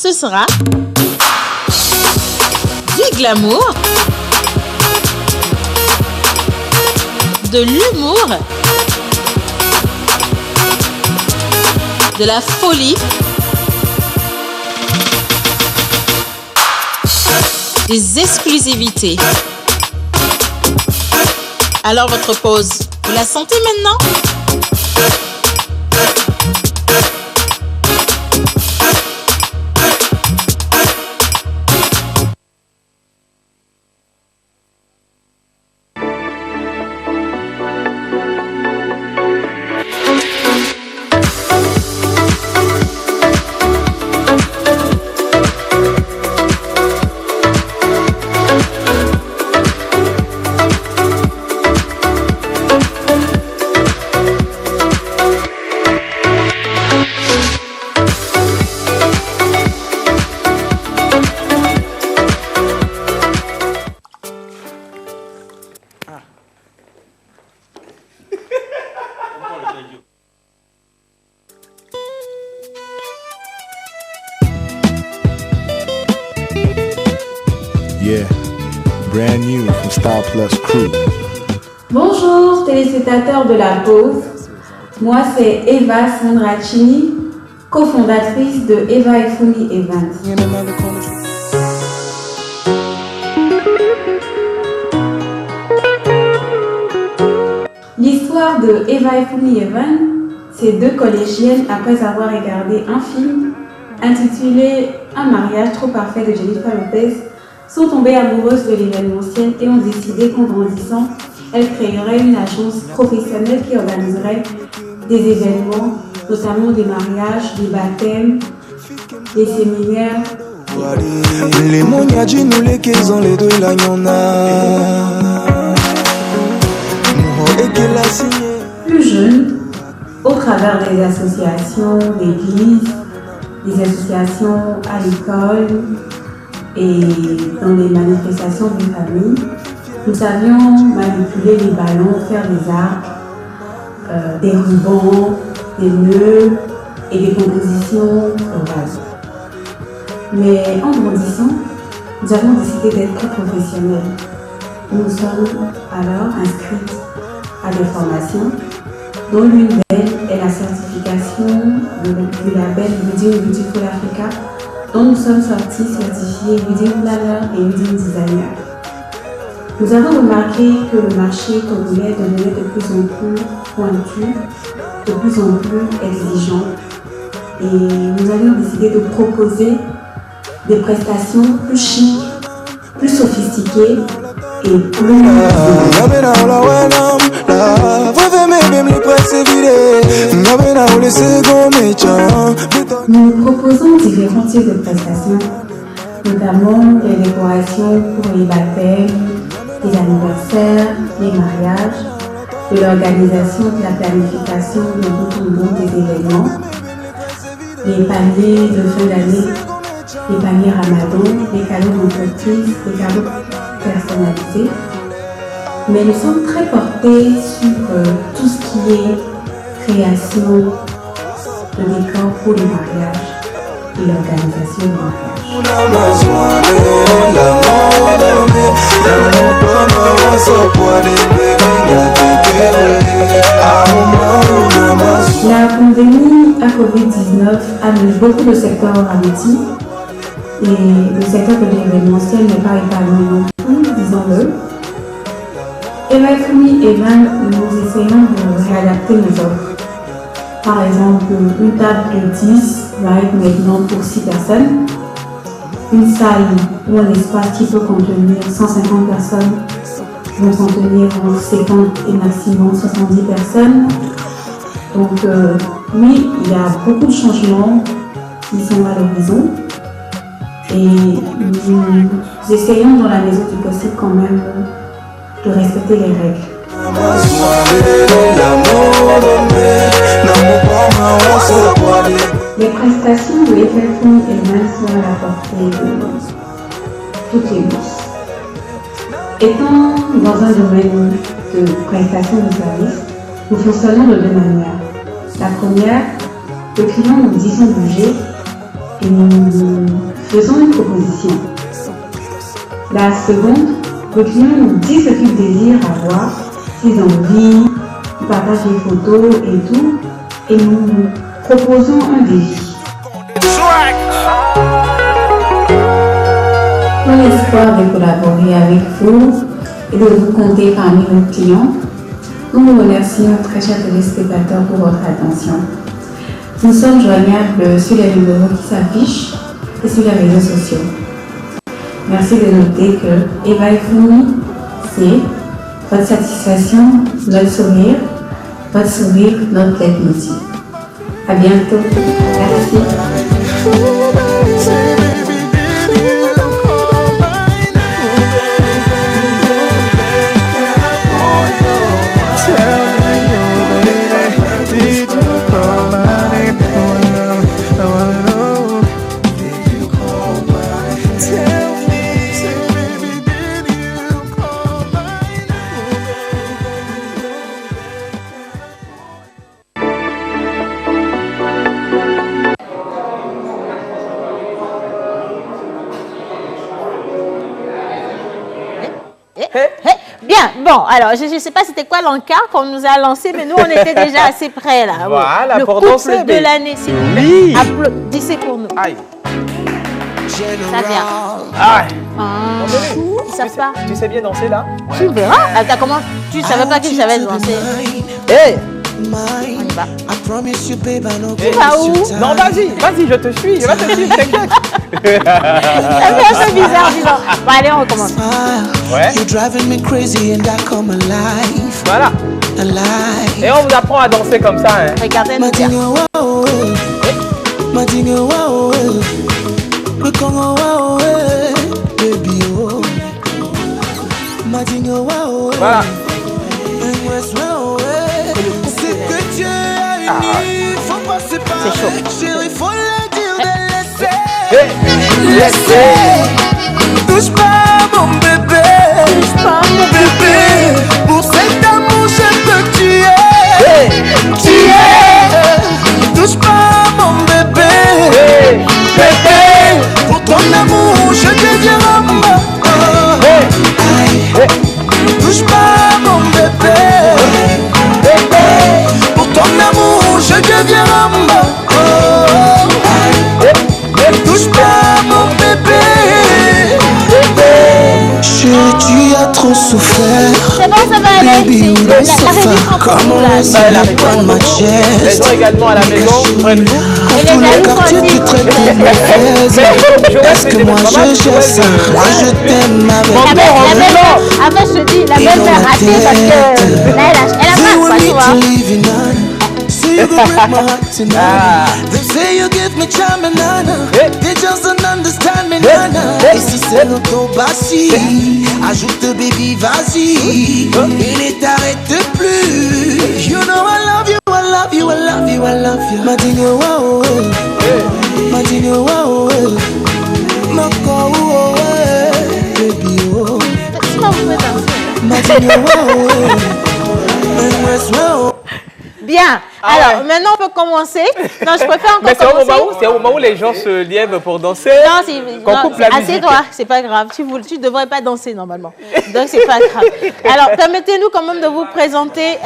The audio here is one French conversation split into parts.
ce sera du glamour, de l'humour, de la folie, des exclusivités. Alors votre pause, vous la sentez maintenant? Yeah, brand new from Style Plus Crew. Bonjour téléspectateurs de la pause, moi c'est Eva Sandraccini, cofondatrice de Eva Ifumi Events. L'histoire de Eva Ifumi Events, c'est deux collégiennes après avoir regardé un film intitulé Un mariage trop parfait de Jennifer Lopez, sont tombées amoureuses de l'événementiel et ont décidé qu'en grandissant, elles créeraient une agence professionnelle qui organiserait des événements, notamment des mariages, des baptêmes, des séminaires. Plus jeune, au travers des associations d'église, des associations à l'école, et dans les manifestations de famille, nous savions manipuler les ballons, faire des arcs, des rubans, des nœuds et des compositions florales. Mais en grandissant, nous avons décidé d'être très professionnels. Nous sommes alors inscrites à des formations, dont l'une d'elles est la certification du label Wedding Beautiful Africa, dont nous sommes sortis certifiés Wedding Planner et Wedding Designer. Nous avons remarqué que le marché congolais devenait de plus en plus pointu, de plus en plus exigeant, et nous avions décidé de proposer des prestations plus chic, plus sophistiquées et plus... Nous proposons différents types de prestations, notamment les décorations pour les baptêmes, les anniversaires, les mariages, de l'organisation de la planification de bout en bout des événements, les paniers de fin d'année, les paniers Ramadan, les cadeaux d'entreprise, les cadeaux personnalisés. Mais nous sommes très portés sur tout ce qui est création de décors pour les mariages et l'organisation du mariage. La pandémie à Covid-19 a mis beaucoup de secteurs au ralenti et le secteur de l'événementiel n'est pas épanoui non plus, disons-le. Eva Ifumi Events, nous essayons de réadapter nos offres. Par exemple, une table de 10 va être maintenant pour 6 personnes. Une salle ou un espace qui peut contenir 150 personnes vont contenir entre 50 et maximum 70 personnes. Donc oui, il y a beaucoup de changements qui sont à l'horizon. Et nous essayons dans la mesure du possible quand même de respecter les règles. Les prestations de Eva Ifumi Events sont à la portée de toutes les bourses. Étant dans un domaine de prestation de services, nous fonctionnons de deux manières. La première, le client nous dit son budget et et nous faisons une proposition. La seconde, le client nous dit ce qu'il désire avoir, ses envies, il partage les photos et tout, et nous proposons un devis. Dans l'espoir de collaborer avec vous et de vous compter parmi nos clients, nous vous remercions, très chers téléspectateurs, pour votre attention. Nous sommes joignables sur les numéros qui s'affichent et sur les réseaux sociaux. Merci de noter que Eva et Fourmi, c'est votre satisfaction, notre sourire, notre leitmotiv. À bientôt. Merci. Bien, bon, alors je ne sais pas c'était quoi l'encart qu'on nous a lancé, mais nous on était déjà assez près là. Voilà, le pour couple danser, de l'année, s'il vous plaît. Oui. Applaudissez pour nous. Aïe. Ça vient. Aïe. Ils savent pas. Tu sais bien danser là? Tu verras. Attends, comment tu savais pas que je savais danser? Hé. On y va. Tu vas où? Non, vas-y, je te suis, je vais te suivre, t'inquiète. Ça fait un peu bizarre, dis donc. Bon, allez, on recommence. Ouais. Voilà. Et on vous apprend à danser comme ça, hein. Regardez-nous bien. Voilà. C'est chaud. Touche pas mon bébé, bébé. Pour cet amour je peux tuer, touche pas mon bébé, bébé. Pour ton amour je deviens homme. Touche pas mon bébé, bébé. Pour ton amour je deviens homme. Touche pas mon bébé, bébé. Chérie, tu as trop souffert. C'est bon, ça va aller. Baby, La souffert. Comment laisser prendre ma chaise? Les gens également à la maison, prennent vous. Et Tous les les amis quartiers aussi. qui traitent de ma fraise. Est-ce que moi je gère ça? Moi je t'aime La avec belle-mère, avant je te dis, la belle-mère ratée parce que là, elle a They pas, want tu me vois. to leave you, Nana. Say you gon' break my heart tonight. They say you give me charm, Nana. They just don't understand me, Nana. Et si c'est l'autobassi, ajoute baby, vas-y. Et ne t'arrête plus. You know I love you, I love you, I love you, I love you. Madinho, wow, Madinho, wow, Mako, baby, oh. Sinon, vous pouvez danser. Madinho, wow, Bien. Alors, maintenant, on peut commencer. Non, je préfère Mais encore commencer. c'est au moment où les gens se lièvent pour danser. Non, c'est... Qu'on coupe la musique. Assieds-toi, c'est pas grave. Tu ne devrais pas danser normalement. Donc, c'est pas grave. Alors, permettez-nous quand même de vous présenter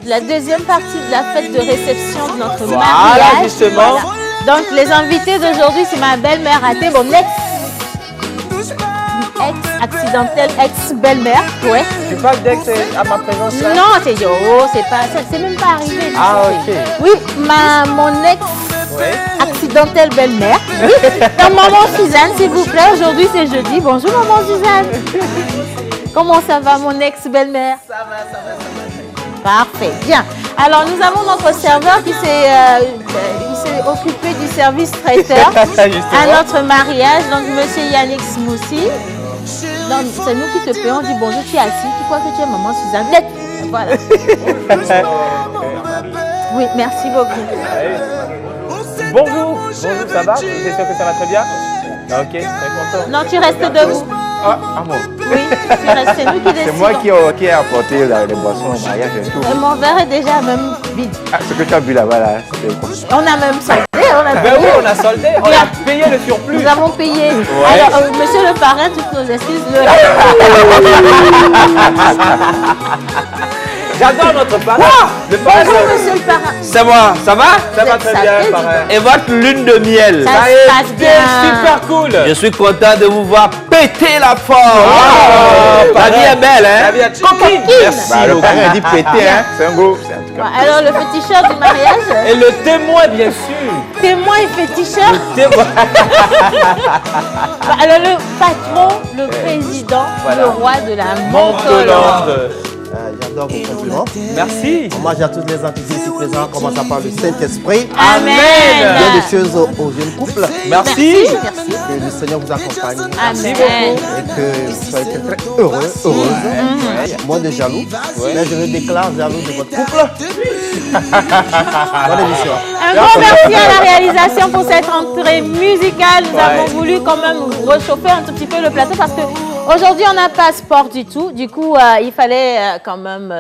la deuxième partie de la fête de réception de notre mariage. Justement. Voilà. Donc, les invités d'aujourd'hui, c'est ma belle-mère ratée, mon ex-accidentelle, ex-belle-mère. Ouais. Tu parles d'ex à ma présence là? Non, c'est même pas arrivé. Ah, ok. Oui, mon ex-accidentelle belle-mère. Oui. Donc, maman Suzanne, s'il vous plaît, aujourd'hui c'est jeudi. Bonjour, maman Suzanne. Comment ça va, mon ex-belle-mère? Ça va. Parfait, bien. Alors, nous avons notre serveur qui s'est occupé du service traiteur à notre mariage. Donc, monsieur Yannick Smoussi. Donc, c'est nous qui te payons. On dit bonjour, tu es assis. Tu crois que tu es maman Suzanne? Voilà. Oui, merci beaucoup. Bonjour, ça va? Vous êtes sûr que ça va très bien? Ok, très content. Non, tu restes debout. Ah bon. Oui, c'est nous qui décidons. C'est moi qui ai apporté les boissons au mariage et tout. Et mon verre est déjà même vide. Ah, ce que tu as bu là-bas, là, c'était quoi? On a même sauté, on a Ben payé. oui, on a soldé, on a payé le surplus. Nous avons payé. Alors, monsieur le parrain, toutes nos excuses. J'adore notre parrain. Le parrain, Bonjour, monsieur le parrain. C'est moi, ça va? ça va très bien, fait, parrain. Et votre lune de miel? Ça Ça se a passe été bien. super cool. Je suis content de vous voir péter la forme. La parrain. vie est belle, La hein? vie est coquine. Merci Bah, le beaucoup. parrain dit péter, hein. C'est un groupe. C'est un truc. Bon, alors, le féticheur du mariage, Et le témoin, bien sûr. témoin et féticheur. Témoin. Bah, alors, le patron, le président, Voilà. le roi de la Montolande. Montolande. J'adore vos compliments. Merci. Hommage à tous les artistes ici présents, commençant par le Saint-Esprit. Amen. Bien des choses aux jeunes couples. Merci. Merci. Que le Seigneur vous accompagne. Amen. Et que vous soyez très heureux, heureuse. Moins de jaloux. Mais je me déclare jaloux de votre couple. Bonne émission. Un grand merci à la réalisation pour cette entrée musicale. Nous avons voulu quand même réchauffer un tout petit peu le plateau parce que aujourd'hui on n'a pas sport du tout. Du coup, il fallait quand même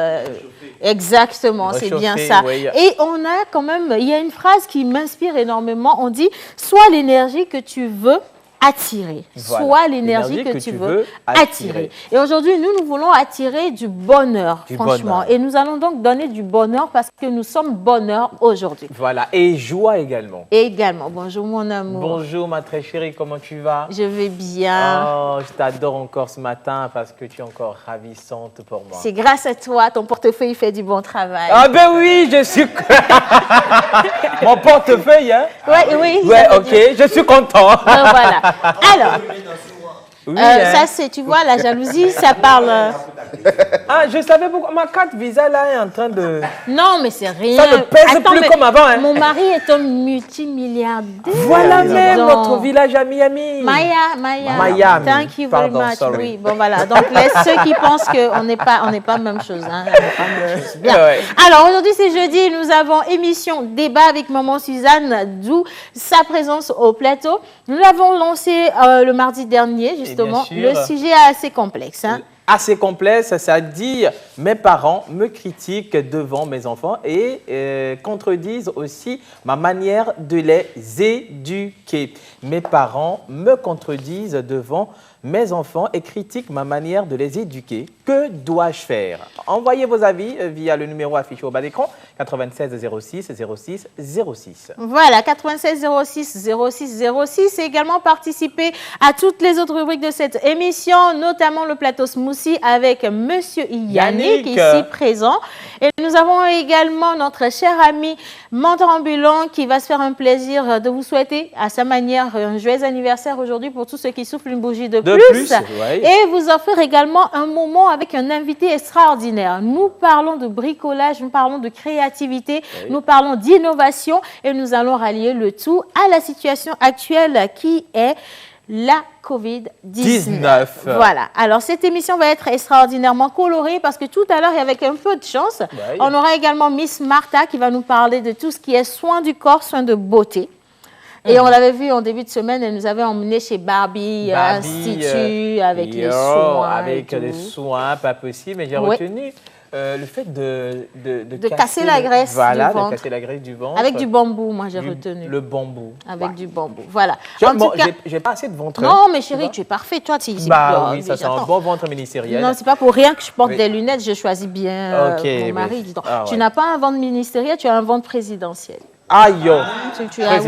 exactement, c'est bien Réchauffer, ça. oui. Et on a quand même, il y a une phrase qui m'inspire énormément. On dit sois l'énergie que tu veux attirer. Voilà. Sois l'énergie que tu veux attirer. Et aujourd'hui, nous voulons attirer du bonheur, Du franchement. bonheur. Et nous allons donc donner du bonheur parce que nous sommes bonheur aujourd'hui. Voilà. Et joie également. Et également, bonjour mon amour. Bonjour ma très chérie, comment tu vas? Je vais bien. Oh, je t'adore encore ce matin parce que tu es encore ravissante pour moi. C'est grâce à toi, ton portefeuille fait du bon travail. Ah ben oui, je suis... Mon portefeuille, hein? Ouais, oui. Ouais, ça veut ok, dire- je suis content. Voilà. Alors, Oui, hein. ça c'est, tu vois, la jalousie, ça parle. Ah, je savais pourquoi. Ma carte Visa là est en train de... Non, mais c'est rien. Ça ne pèse plus mais comme avant, hein. Mon mari est un multimilliardaire. Voilà même Donc, notre village à Miami. Maya. Thank you very Pardon, much. sorry. Oui, bon voilà. Donc laisse ceux qui pensent qu'on n'est pas même chose. Hein. On n'est pas même chose. Bien. Ouais. Alors aujourd'hui c'est jeudi, nous avons émission débat avec maman Suzanne, d'où sa présence au plateau. Nous l'avons lancé le mardi dernier justement. sûr. Le sujet est assez complexe. Hein. Assez complexe, c'est-à-dire mes parents me critiquent devant mes enfants et contredisent aussi ma manière de les éduquer. Mes parents me contredisent devant mes enfants et critiquent ma manière de les éduquer. Que dois-je faire? Envoyez vos avis via le numéro affiché au bas d'écran, 96 06 06 06. Voilà, 96 06 06 06 et également participer à toutes les autres rubriques de cette émission, notamment le plateau Smoothie avec Monsieur Yannick ici présent. Et nous avons également notre cher ami mentor ambulant qui va se faire un plaisir de vous souhaiter à sa manière un joyeux anniversaire aujourd'hui pour tous ceux qui soufflent une bougie de plus. Ouais. Et vous offrir également un moment avec un invité extraordinaire. Nous parlons de bricolage, nous parlons de créativité, nous parlons d'innovation et nous allons rallier le tout à la situation actuelle qui est la COVID-19. Voilà. Alors, cette émission va être extraordinairement colorée parce que tout à l'heure, et avec un peu de chance, on aura également Miss Martha qui va nous parler de tout ce qui est soins du corps, soins de beauté. Et on l'avait vu en début de semaine, elle nous avait emmené chez Barbie Institut avec les soins. Avec les soins, pas possible, mais j'ai retenu le fait de casser la graisse du ventre. De casser la graisse du ventre. Avec du bambou, moi j'ai retenu. Le bambou. Avec du bambou, voilà. J'ai pas assez de ventre. Non, mais chérie, tu es parfait. Toi, tu oui, ça c'est un bon ventre ministériel. Non, c'est pas pour rien que je porte des lunettes. Je choisis bien mon mari. Dis donc. Tu n'as pas un ventre ministériel, tu as un ventre présidentiel. Aïe! Tu as,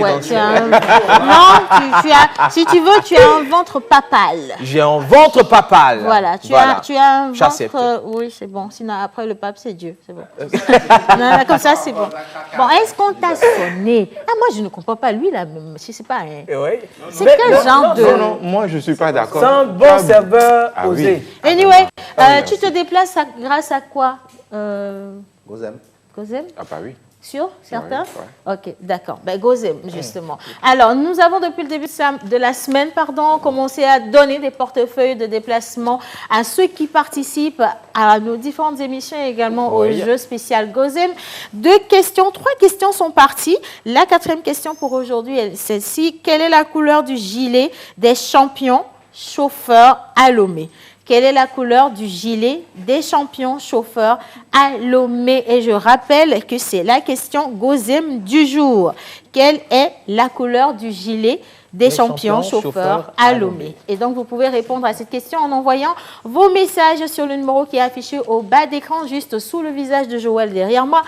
si tu veux, tu as un ventre papal. J'ai un ventre papal. Voilà, tu as un ventre. Oui, c'est bon. Sinon, après le pape, c'est Dieu. C'est bon. Non, comme ça, c'est bon. Bon, est-ce qu'on t'a sonné? Ah, moi, je ne comprends pas. Lui, là, je sais pas. Hein. C'est quel genre de. Non, moi, je ne suis pas d'accord. C'est un bon serveur osé. Anyway, tu te déplaces grâce à quoi? Gozem. Gozem? Ah, bah oui. Sûr? Certains? Oui. Ok, d'accord. Ben, Gozem, justement. Alors, nous avons depuis le début de la semaine, commencé à donner des portefeuilles de déplacement à ceux qui participent à nos différentes émissions et également au jeu spécial Gozem. 3 questions sont parties. La 4e question pour aujourd'hui est celle-ci. Quelle est la couleur du gilet des champions chauffeurs à Lomé? Quelle est la couleur du gilet des champions chauffeurs à Lomé? Et je rappelle que c'est la question Gozem du jour. Quelle est la couleur du gilet des champions chauffeurs à Lomé? Et donc, vous pouvez répondre à cette question en envoyant vos messages sur le numéro qui est affiché au bas d'écran, juste sous le visage de Joël derrière moi.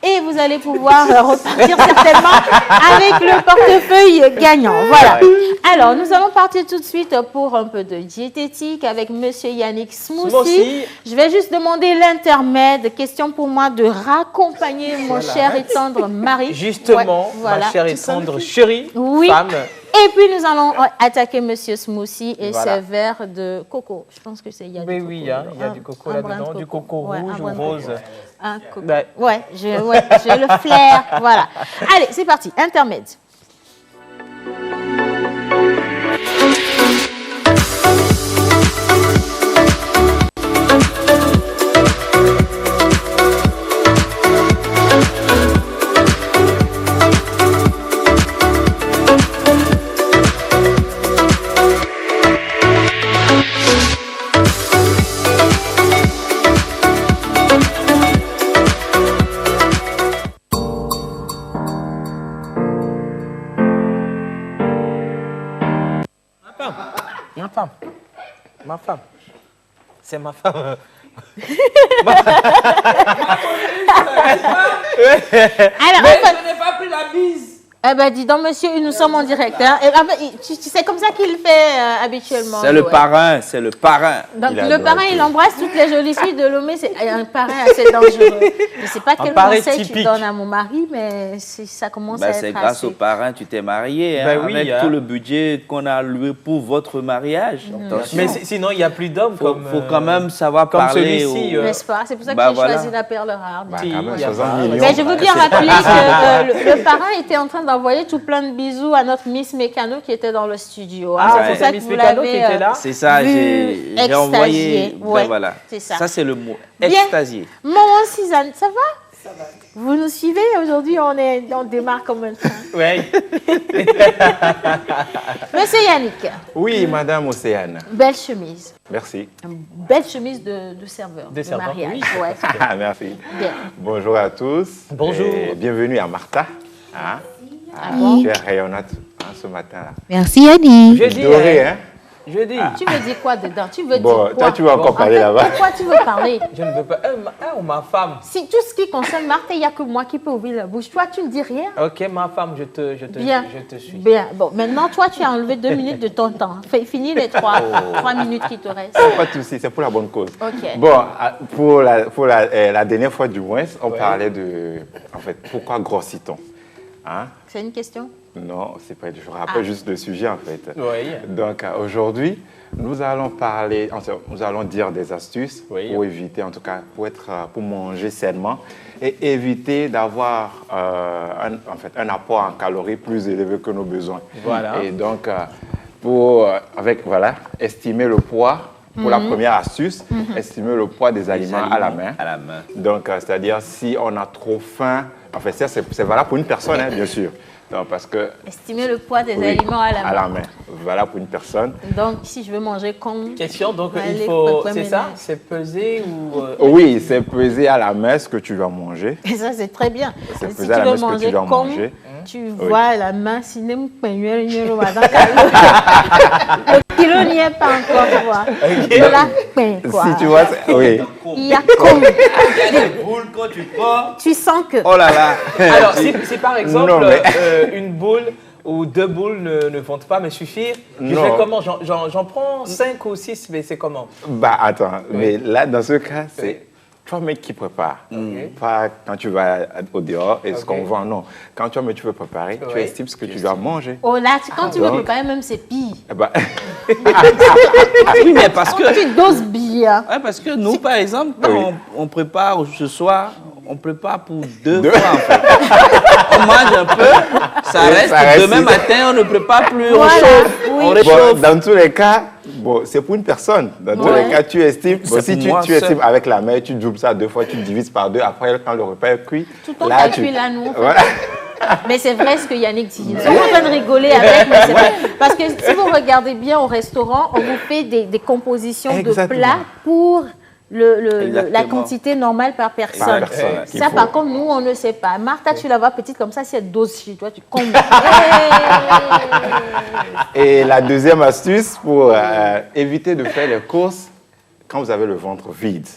Et vous allez pouvoir repartir certainement avec le portefeuille gagnant. Voilà. Alors, nous allons partir tout de suite pour un peu de diététique avec Monsieur Yannick Smoussi. Je vais juste demander l'intermède. Question pour moi de raccompagner mon cher et tendre mari. Justement, ma chère et tendre chérie, femme. Et puis, nous allons attaquer Monsieur Smoussi et ses verres de coco. Je pense que c'est il y a du coco. Oui, il y a du coco là-dedans, du coco rouge ou rose. Un coco. Ouais, j'ai le flair. Voilà. Allez, c'est parti. Intermède. Ma femme. C'est ma femme. Alors, je n'ai pas pris la bise. Eh ben, dis donc, monsieur, nous sommes en direct. Hein. C'est comme ça qu'il fait habituellement. C'est le parrain, c'est le parrain. Donc, le parrain, il embrasse toutes les jolies filles de Lomé. C'est un parrain assez dangereux. Je ne sais pas quel conseil tu donnes à mon mari, mais ça commence à être c'est grâce au parrain que tu t'es marié, hein, oui, avec tout le budget qu'on a alloué pour votre mariage. Mais sinon, il n'y a plus d'hommes comme... Il faut quand même savoir comme parler. N'est-ce pas? C'est pour ça que j'ai choisi la perle rare. Quand même, 60 millions. Mais je veux bien rappeler que le parrain était en train d'envoyer tout plein de bisous à notre Miss Mécano qui était dans le studio. Ah, c'est ça que vous l'avez c'est ça, j'ai envoyé. Ouais, voilà. C'est ça. Ça, c'est le mot. Extasié. Maman Suzanne, ça va? Ça va. Vous nous suivez? Aujourd'hui, on démarre comme un train. Oui. Monsieur Yannick. Oui, Madame Océane. Belle chemise. Merci. Belle chemise de serveur. De mariage. Oui. Ouais. Merci. Bien. Bonjour à tous. Bonjour. Et bienvenue à Martha. Hein? Tu es rayonnante ce matin-là. Merci Yannick. Doré, hein? Jeudi. Tu veux dire quoi dedans? Tu veux dire quoi? Toi, tu veux encore parler là-bas? Pourquoi tu veux parler? Je ne veux pas. Ma femme. Si tout ce qui concerne Martha, il n'y a que moi qui peux ouvrir la bouche. Toi, tu ne dis rien? Ok, ma femme, je te suis. Bien. Bon, maintenant, toi, tu as enlevé 2 minutes de ton temps. Finis les 3 minutes qui te restent. Pas de souci, c'est pour la bonne cause. Ok. Bon, pour la dernière fois du moins, on parlait de, en fait, pourquoi grossit-on? Hein? C'est une question? Non, c'est pas. Je rappelle juste le sujet en fait. Oui. Donc aujourd'hui, nous allons dire des astuces pour éviter, en tout cas, pour manger sainement et éviter d'avoir un apport en calories plus élevé que nos besoins. Voilà. Et donc estimer le poids. Pour la première astuce, estimer le poids des aliments à la main. Donc, c'est-à-dire si on a trop faim, en fait, c'est valable pour une personne, hein, bien sûr. Donc, parce que, estimer le poids des aliments à la main. À la main. Voilà pour une personne. Donc, si je veux manger comme... Question, donc il faut... C'est ça? C'est peser ou... Oui, c'est peser à la main ce que tu dois manger. Et ça, c'est très bien. C'est si peser à la main ce que tu dois manger. Tu vois la main, si le kilo n'y est pas encore, quoi. Si tu vois, oui. Il y a comme... des boules quand tu prends. Tu sens que... Oh là là. Alors, si par exemple, une boule ou 2 boules ne vont pas me suffire, je fais comment? J'en prends 5 ou 6, mais c'est comment? Bah attends, mais là, dans ce cas, c'est... toi-même qui prépare. Pas quand tu vas au dehors et ce qu'on vend, non. Quand toi-même tu veux préparer, tu estimes ce que tu dois manger. Oh là, quand tu veux préparer, même c'est pire. Oui, mais parce que... Tu doses bien. Ouais, parce que nous, par exemple, quand on prépare ce soir, on prépare pour 2 fois, en fait. On mange un peu, ça reste. Demain matin, on ne prépare plus, on chauffe, on réchauffe. Dans tous les cas, c'est pour une personne. Dans tous les cas, tu estimes. Si tu estimes avec la main, tu doubles ça 2 fois, tu divises par 2. Après, quand le repas est cuit, tout là, tu... Voilà. Mais c'est vrai ce que Yannick dit. Nous sommes en train de rigoler avec, mais c'est vrai. Parce que si vous regardez bien au restaurant, on vous fait des compositions de plats pour la quantité normale par personne. Ça, par contre, nous, on ne sait pas. Martha, tu la vois petite comme ça, si elle dose chez toi, tu combles. Et la deuxième astuce pour éviter de faire les courses quand vous avez le ventre vide.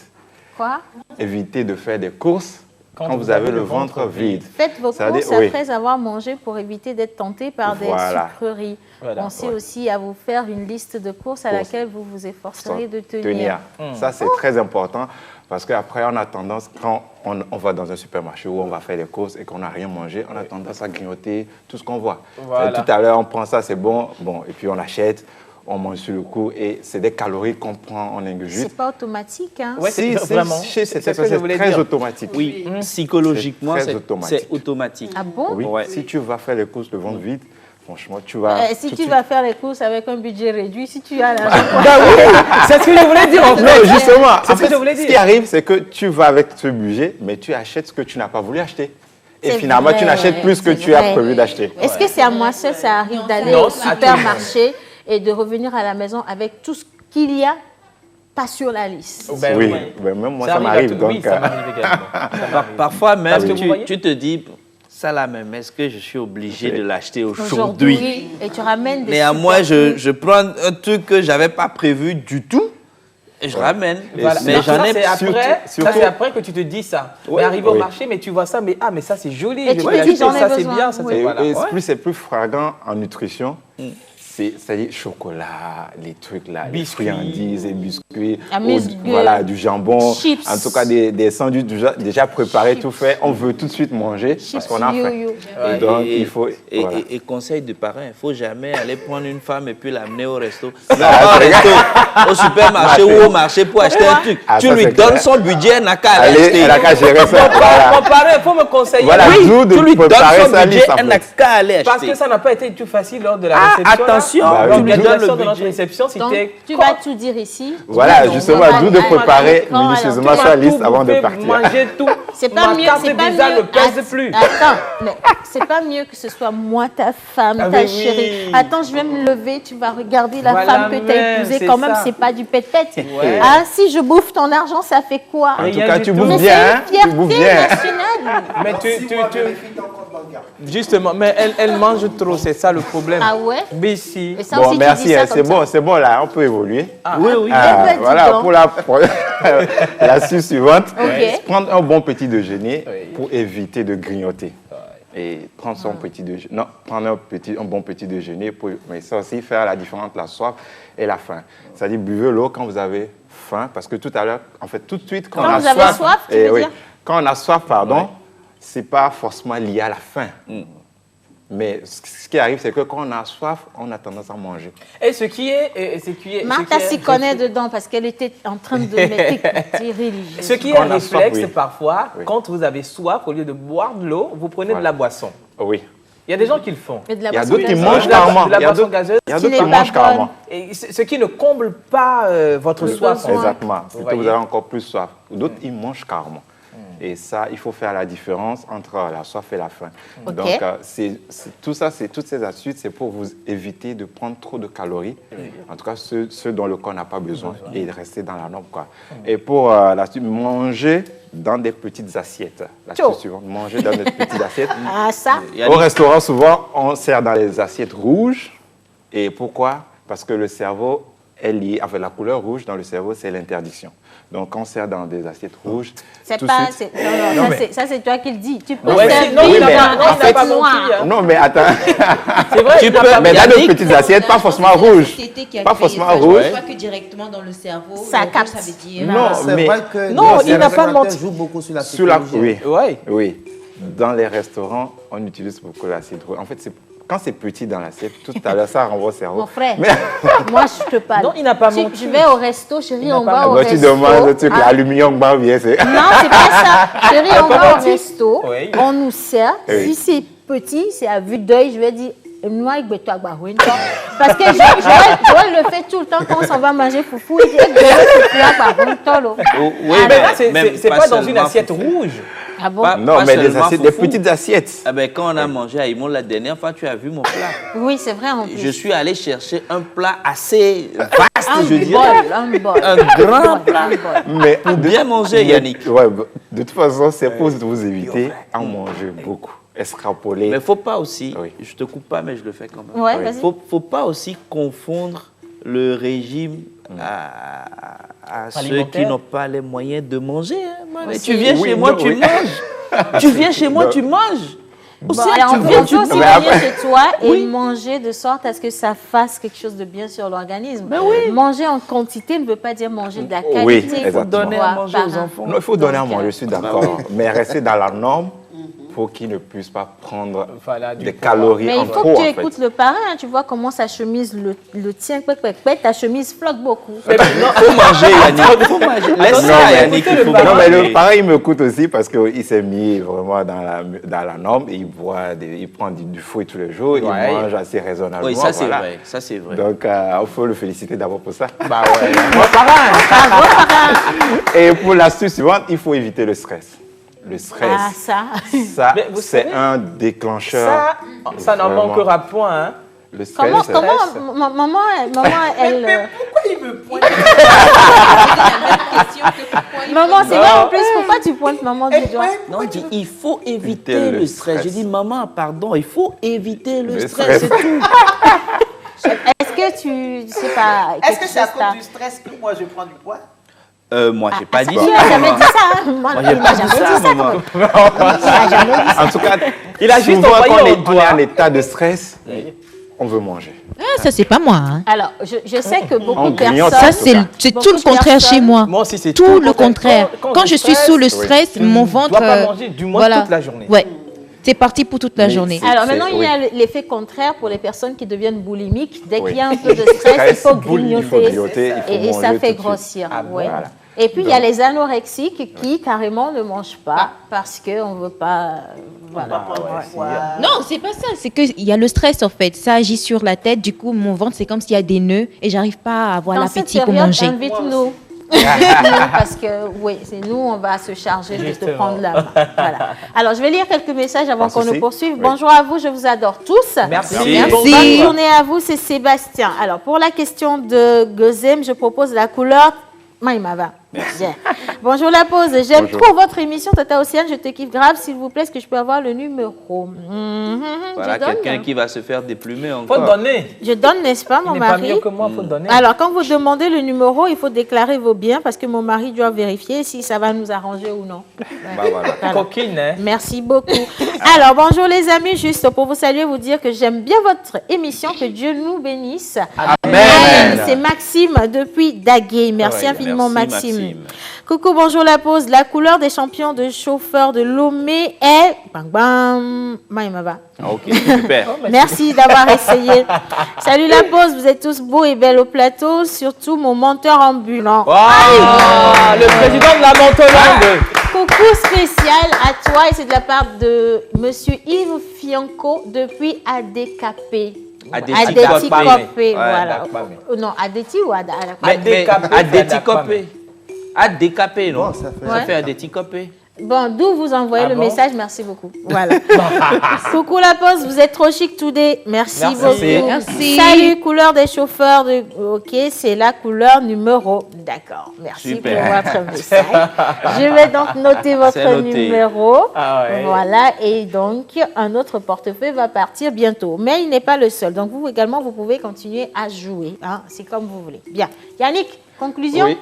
Quoi? Évitez de faire des courses quand vous avez le ventre vide. Faites vos courses après avoir mangé pour éviter d'être tenté par des sucreries. Pensez aussi à vous faire une liste de courses à laquelle vous vous efforcerez de tenir. Ça, c'est très important parce qu'après, on a tendance, quand on va dans un supermarché où on va faire les courses et qu'on n'a rien mangé, on a tendance à grignoter tout ce qu'on voit. Tout à l'heure, on prend ça, c'est bon, et puis on achète. On mange sur le coup et c'est des calories qu'on prend en ingurgite. C'est pas automatique, hein? Oui, c'est vraiment. C'est très automatique. Oui, psychologiquement, c'est automatique. Ah bon? Oui. Si tu vas faire les courses le ventre vide, franchement, tu vas... si tu vas faire les courses avec un budget réduit, si tu as l'argent... C'est ce que je voulais dire en fait. Non, justement, ce qui arrive, c'est que tu vas avec ce budget, mais tu achètes ce que tu n'as pas voulu acheter. Et finalement, tu n'achètes plus ce que tu as prévu d'acheter. Est-ce que c'est à moi seul, ça arrive d'aller au supermarché et de revenir à la maison avec tout ce qu'il y a pas sur la liste? Oui, même moi, ça m'arrive. Oui, ça m'arrive également. Parfois même, tu te dis, ça là même, est-ce que je suis obligé de l'acheter aujourd'hui? Et tu ramènes des... Néanmoins, je prends un truc que je n'avais pas prévu du tout. Et je ramène. Voilà. Mais j'en ai c'est après que tu te dis ça. Mais arrivé au marché, mais tu vois ça, mais ça c'est joli. Et tu te dis, j'en ai besoin. C'est bien. C'est plus fragrant en nutrition. C'est-à-dire chocolat, les trucs là, les friandises, les biscuits, voilà, du jambon, chips. En tout cas des sandwichs déjà préparés, tout fait. On veut tout de suite manger parce qu'on a faim. Et donc il faut. Et conseil de parents, il ne faut jamais aller prendre une femme et puis l'amener au resto. Au supermarché ou au marché pour acheter un truc. Tu lui donnes son budget, elle n'a qu'à aller acheter. Elle n'a qu'à gérer ça. Il faut me conseiller. Voilà, tu lui donnes son budget, elle n'a qu'à aller acheter. Parce que ça n'a pas été tout facile lors de la réception. Attention. L'organisation de notre réception, c'était... Tu vas tout dire ici. Voilà, justement, d'où de préparer minutieusement sa liste avant de partir. Manger tout. C'est pas mieux. C'est pas mieux. Ne pèse plus. Attends, mais c'est pas mieux que ce soit moi, ta femme, ta chérie. Attends, je vais me lever, tu vas regarder la femme que tu as épousée. Quand même, c'est pas du pète-pète. Ah, si je bouffe ton argent, ça fait quoi? En tout cas, tu bouffes bien. Tu bouffes bien. Nationale. Mais justement, mais elle mange trop, c'est ça le problème. Ah ouais? Mais si. Bon, merci, c'est bon là, on peut évoluer. Oui. Voilà, pour l'astuce suivante, prendre un bon petit déjeuner pour éviter de grignoter. Et prendre son petit déjeuner, non, prendre un bon petit déjeuner, mais ça aussi faire la différence entre la soif et la faim. C'est-à-dire, buvez l'eau quand vous avez faim, parce que tout à l'heure, en fait, tout de suite, quand on a soif, quand on a soif, c'est pas forcément lié à la faim. Mais ce qui arrive, c'est que quand on a soif, on a tendance à manger. Et ce qui est Martha s'y connaît dedans parce qu'elle était en train de m'écouter religieuse. Ce qui est un réflexe, parfois, quand vous avez soif, au lieu de boire de l'eau, vous prenez de la boisson. Oui. Il y a des gens qui le font. Il y a d'autres qui mangent carrément. De la boisson gazeuse. Il y a d'autres qui mangent carrément. Et ce qui ne comble pas votre soif. Exactement. Plutôt, vous avez encore plus soif. D'autres, ils mangent carrément. Et ça, il faut faire la différence entre la soif et la faim. Donc, toutes ces astuces, c'est pour vous éviter de prendre trop de calories, en tout cas ceux dont le corps n'a pas besoin, et de rester dans la norme. Et pour l'astuce, manger dans des petites assiettes. L'astuce suivante, manger dans des petites assiettes. Ah, ça? Au restaurant, souvent, on sert dans les assiettes rouges. Et pourquoi? Parce que le cerveau est lié, avec la couleur rouge dans le cerveau, c'est l'interdiction. Donc, quand on sert dans des assiettes rouges, ça c'est toi qui le dis. Tu peux servir dans assiette noire. Non, mais attends. C'est vrai, mais dans de petites assiettes, pas forcément rouges. Pas forcément rouges. Je crois que directement dans le cerveau, ça capte. Ça veut dire... Non, mais... Non, il n'a pas menti. joue beaucoup sur la psychologie. Oui. Dans les restaurants, on utilise beaucoup l'assiette rouge. En fait, quand c'est petit dans l'assiette, tout à l'heure, ça renvoie au cerveau. Mon frère, moi, je te parle. Non, il n'a pas menti. Je vais au resto, chérie, on va au resto. Tu demandes le truc, l'aluminium, bien, c'est... Non, c'est pas ça. Chérie, on va au resto, on nous sert. Si c'est petit, c'est à vue d'œil, je vais dire... Parce que Joël le fait tout le temps quand on s'en va manger foufou. Il dit, oui, mais là, c'est pas dans une assiette rouge. Ah bon? Non, mais des petites assiettes. Ah ben, quand on a mangé à Imon la dernière fois, tu as vu mon plat. Oui, c'est vrai en plus. Je suis allé chercher un plat assez vaste, je dirais. Un bol. Un grand plat. Mais Pour bien manger, Yannick. Ouais, de toute façon, c'est pour vous éviter à manger beaucoup. Extrapoler. Mais il ne faut pas aussi, Oui. je te coupe pas, mais je le fais quand même. Ouais, vas-y. Faut pas aussi confondre le régime à ceux Alimentaire. qui n'ont pas les moyens de manger. Hein, man. Aussi. Tu viens Oui, chez moi, non, tu oui. manges. Tu viens chez moi, tu manges. Aussi, Alors, tu on peut viens, aussi Mais venir après- chez toi et Oui. manger de sorte à ce que ça fasse quelque chose de bien sur l'organisme. Ben oui. Manger en quantité ne veut pas dire manger de la Oui, qualité. exactement. faut donner à manger Par aux un. enfants. Non, il faut donner à Donc, manger, je suis d'accord. Mais rester dans la norme pour qu'ils ne puissent pas prendre Voilà, du des poids. calories Mais en il faut trop, que tu en fait. écoutes le parrain. Hein. Tu vois comment sa chemise le tient. Ta chemise flotte beaucoup. Il faut manger, Yannick. Faut manger. Laisse Non, ça, mais Yannick. Il faut Non, mais le manger. pareil, il me coûte aussi parce qu'il s'est mis vraiment dans la norme. Et il prend du fruit tous les jours. Ouais. Il mange assez raisonnablement. Oui, ça c'est voilà. vrai. Ça c'est vrai. Donc, il faut le féliciter d'abord pour ça. Bah ouais. Moi, pareil. Et pour l'astuce suivante, il faut éviter le stress. Le stress, Ah, ça. Mais vous c'est savez, un déclencheur. Ça n'en Vraiment. manquera point. Hein. Le stress, Maman, elle. Pourquoi il me pointe? Maman, c'est vrai en plus. Pourquoi tu pointes maman du doigt? Non, il dit, il faut éviter Éviter le le stress. stress. Je dis, maman, pardon, il faut éviter le Le stress, c'est stress. tout. Est-ce que tu sais pas. Est-ce que c'est à quelque chose cause du stress que moi je prends du poids? Moi, j'ai pas dit Il ça. n'a jamais maman. dit ça. Hein. Moi, Moi, il j'ai n'a pas dit jamais ça, dit ça. maman. Il n'a jamais dit ça. En tout cas, Il a juste souvent, envoyé quand au on est doigt. en état de stress, on veut manger. Ah, ça, c'est pas moi. Hein. Alors, je sais que beaucoup En de grignotant. personnes. Ça, c'est Beaucoup tout le de contraire personnes- chez moi. Moi aussi, c'est Tout le contraire. Quand je suis sous le stress, stress, mon tu ventre. dois pas manger, du moins toute la journée. Ouais. C'est parti pour toute la Mais journée. c'est- Alors maintenant, il y a oui. l'effet contraire pour les personnes qui deviennent boulimiques. Dès Oui. qu'il y a un peu de stress, il faut Il faut grignoter. grignoter, il faut Et ça manger fait tout de suite. grossir. Ah, ouais. voilà. Et puis, il y a les anorexiques qui carrément ne mangent pas parce qu'on ne veut pas... Voilà. Non, c'est pas ça. C'est qu'il y a le stress, en fait. Ça agit sur la tête. Du coup, mon ventre, c'est comme s'il y a des nœuds et j'arrive pas à avoir Dans cette l'appétit pour période, manger. invite-nous. Invite-nous parce que, oui, c'est nous, on va se charger de te Justement. prendre la main. Voilà. Alors, je vais lire quelques messages avant Pas qu'on ne souci. poursuive. Oui. Bonjour à vous, je vous adore tous. Merci. Merci. Bonne journée à vous, c'est Sébastien. Alors, pour la question de Gozem, je propose la couleur Maïmava. Bien. Bonjour la pause. J'aime Bonjour. trop votre émission, Tata Océane. Je te kiffe grave. S'il vous plaît, est-ce que je peux avoir le numéro? Voilà Je donne. quelqu'un qui va se faire déplumer Faut encore. donner. Je donne, n'est-ce pas, Il mon n'est pas mari? mieux que moi, faut donner. Alors, quand vous demandez le numéro, il faut déclarer vos biens parce que mon mari doit vérifier si ça va nous arranger ou non. Bah, voilà. Voilà. Coquine, hein. Merci beaucoup. Alors, bonjour les amis, juste pour vous saluer, vous dire que j'aime bien votre émission, que Dieu nous bénisse. Amen. C'est Maxime depuis Daguet. Merci Ouais, infiniment, merci, Maxime. Coucou, bonjour la pause. La couleur des champions de chauffeurs de Lomé est... Bang, bang. Maïmava. Ah, ok, super. Merci d'avoir essayé. Salut la pause, vous êtes tous beaux et belles au plateau, surtout mon menteur ambulant. Ah, le président de la Montolande. Coucou spécial à toi et c'est de la part de Monsieur Yves Fianco depuis ADKP. Adeti Copé, Ouais, voilà. Adekapé. Non, Adeti ou Adekapé? Mais Adéticopé. Adécapé, non? Bon, ça fait- Ça Ouais. fait Adéticopé. Bon, d'où vous envoyez Ah le bon? message, merci beaucoup. Voilà. Coucou la pause, vous êtes trop chic today. Merci Merci. beaucoup. Merci. Salut, couleur des chauffeurs de... Ok, c'est la couleur numéro. D'accord, merci Super. pour votre message. Je vais donc noter votre C'est noté. numéro. Ah ouais. Voilà, et donc un autre portefeuille va partir bientôt. Mais il n'est pas le seul. Donc vous également, vous pouvez continuer à jouer. Hein. C'est comme vous voulez. Bien. Yannick, conclusion? Oui,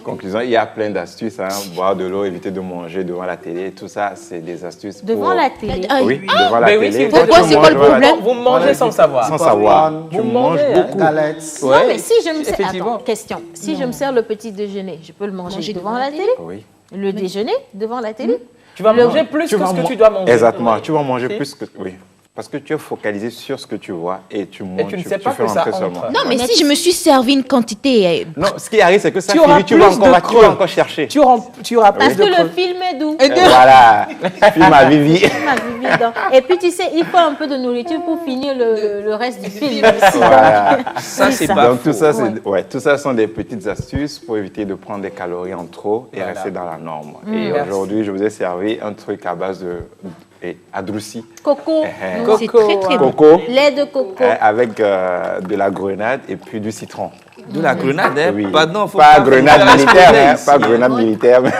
conclusion, il y a plein d'astuces. Hein. Boire de l'eau, éviter de manger devant la télé, tout ça, c'est des astuces pour... Devant la télé. Oui, devant la Mais oui, télé. si vous Quand Pourquoi, tu c'est quoi manges le devant la problème? Vous mangez sans savoir. Sans savoir. Popcorn, Tu Vous manges mangez, hein. beaucoup. Galettes. Non, mais si je me sers... Effectivement. Attends, question. Si je me sers le petit déjeuner, je peux le manger, Manger devant devant la la télé? Oui. Le déjeuner devant la télé? Tu vas manger plus que ce que tu dois manger. Exactement. Tu vas manger Si. plus que... Oui. parce que tu es focalisé sur ce que tu vois et tu montes. Et tu ne sais pas que ça entre. Non, mais si je me suis servi une quantité... Non, ce qui arrive, c'est que ça tu auras finit, tu vas encore chercher. Tu auras plus Parce de que creux. le film est doux. Voilà, film à Vivi. Film à Vivi, donc. Et puis, tu sais, il faut un peu de nourriture pour finir le reste du film. Voilà. Ça, c'est pas Donc, faux. tout ça sont des petites astuces pour éviter de prendre des calories en trop et rester dans la norme. Et Merci. aujourd'hui, je vous ai servi un truc à base de adroussi. Coco. Coco. C'est très, très bon. Coco. Lait de coco. Avec de la grenade et puis du citron. De la grenade, hein? Oui. Pardon, faut pas pas grenade faire militaire, la pas grenade militaire. mais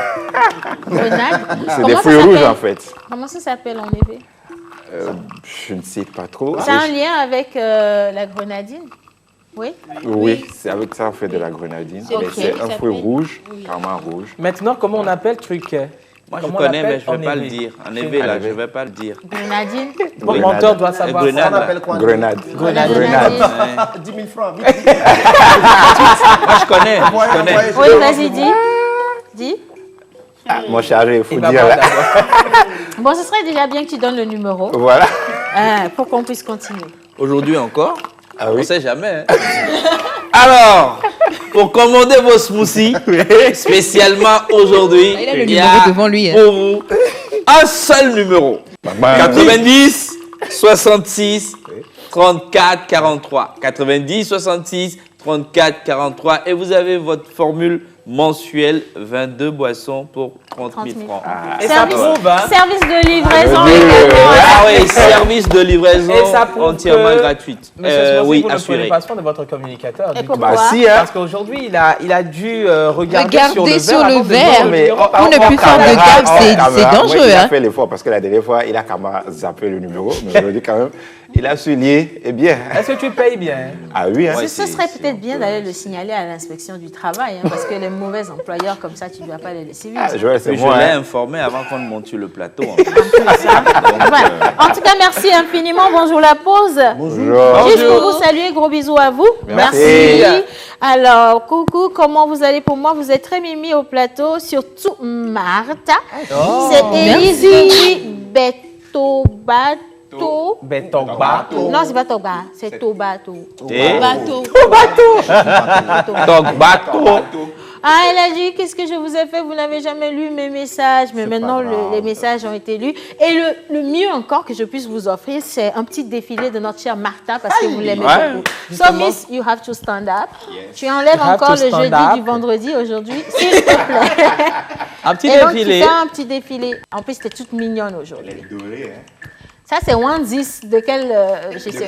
Grenade. C'est Comment des ça fruits rouges s'appelle? en fait. Comment ça s'appelle en effet? Je ne sais pas trop. C'est un lien avec la grenadine? Oui. Oui, c'est avec ça on fait de la grenadine. Ok. Mais c'est un Ça fruit fait- rouge, carrément rouge. Maintenant, comment on appelle truquet? Moi, je Comment on connais, mais l'appelle je ne vais en pas le éveil? dire. En éveil, là, En je ne éveil. vais pas le dire. Grenadine. Mon Grenade. mentor doit savoir. Grenade. On appelle quoi? Grenade. Grenade. Grenade. 10 000 francs, vite. Moi, je connais. Je connais. Oui, vas-y, dis. Dis. Ah, mon chargé, il faut Il va dire voir là. d'abord. Bon, ce serait déjà bien que tu donnes le numéro Voilà. pour qu'on puisse continuer. Aujourd'hui encore, Ah on ne oui. sait jamais. Hein. Alors, pour commander vos smoothies, spécialement aujourd'hui, Il a le il y numéro a devant lui, hein. pour vous un seul numéro. 90 66 34 43. 90 66 34 43. Et vous avez votre formule mensuelle, 22 boissons pour 30 000 francs. Et ça Service, prouve, hein. service de livraison Oui, également. Ah oui, service de livraison Et ça prouve entièrement que- gratuite. Monsieur Smossy, Oui, vous ne assuré. prenez pas soin de votre communicateur. Et du pourquoi? tout. Bah si, hein. Parce qu'aujourd'hui, il a dû regarder Regarder sur sur le le verre. verre. avant de Mais donner le numéro. Pour ne plus faire de gaffe, c'est dangereux, Il a hein. fait l'effort parce que la dernière fois, il a quand même zappé le numéro. Mais aujourd'hui, quand même, il a su lier. Eh bien. Est-ce que tu payes bien? Ah oui, hein. Ce serait peut-être bien d'aller le signaler à l'inspection du travail, hein, parce que les mauvais employeurs comme ça, tu ne dois pas les laisser vivre. Ah, Joël, c'est Mais je moi. l'ai hein. informé avant qu'on ne monte sur le plateau. en fait. Ouais. En tout cas, merci infiniment. Bonjour la pause. Bonjour. Juste pour vous saluer, gros bisous à vous. Merci. Alors, coucou, comment vous allez pour moi? Vous êtes très mimi au plateau, surtout Martha. C'est Élise depuis Betobato. Betobato. Non, c'est pas Toba, c'est Tobato. Et Bateau. donc, bateau. Ah, elle a dit, qu'est-ce que je vous ai fait? Vous n'avez jamais lu mes messages. Mais maintenant, les messages ont été lus. Et le mieux encore que je puisse vous offrir, c'est un petit défilé de notre chère Martha, parce que vous l'aimez Ouais. beaucoup. So, Miss, you have to stand up. Tu enlèves You have encore to le stand jeudi up. du vendredi aujourd'hui, s'il te plaît. Un petit Et donc, tu défilé. fais un petit défilé. En plus, tu es toute mignonne aujourd'hui. Ça, c'est One 10. De quel, je sais pas.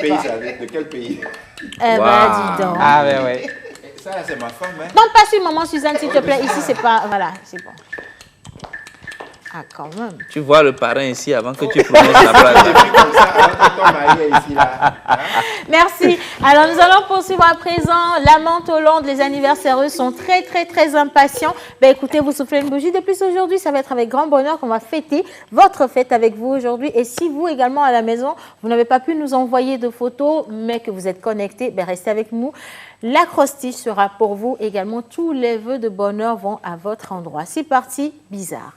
De quel pays? Eh ben, dis donc. Ah, ouais, ouais. Ça, c'est ma femme. Hein. Non, pas sur maman Suzanne, s'il te plaît. Ici, c'est pas... Voilà, c'est bon. Ah, quand même. Tu vois le parrain ici avant que tu prononces la phrase. Comme ça, avant que ton mari est ici, là. Merci. Alors, nous allons poursuivre à présent. La menthe Hollande, les anniversaires sont très, très, très impatients. Ben, écoutez, vous soufflez une bougie de plus aujourd'hui. Ça va être avec grand bonheur qu'on va fêter votre fête avec vous aujourd'hui. Et si vous également à la maison, vous n'avez pas pu nous envoyer de photos, mais que vous êtes connectés, ben, restez avec nous. L'acrostiche sera pour vous également. Tous les vœux de bonheur vont à votre endroit. C'est parti, bizarre.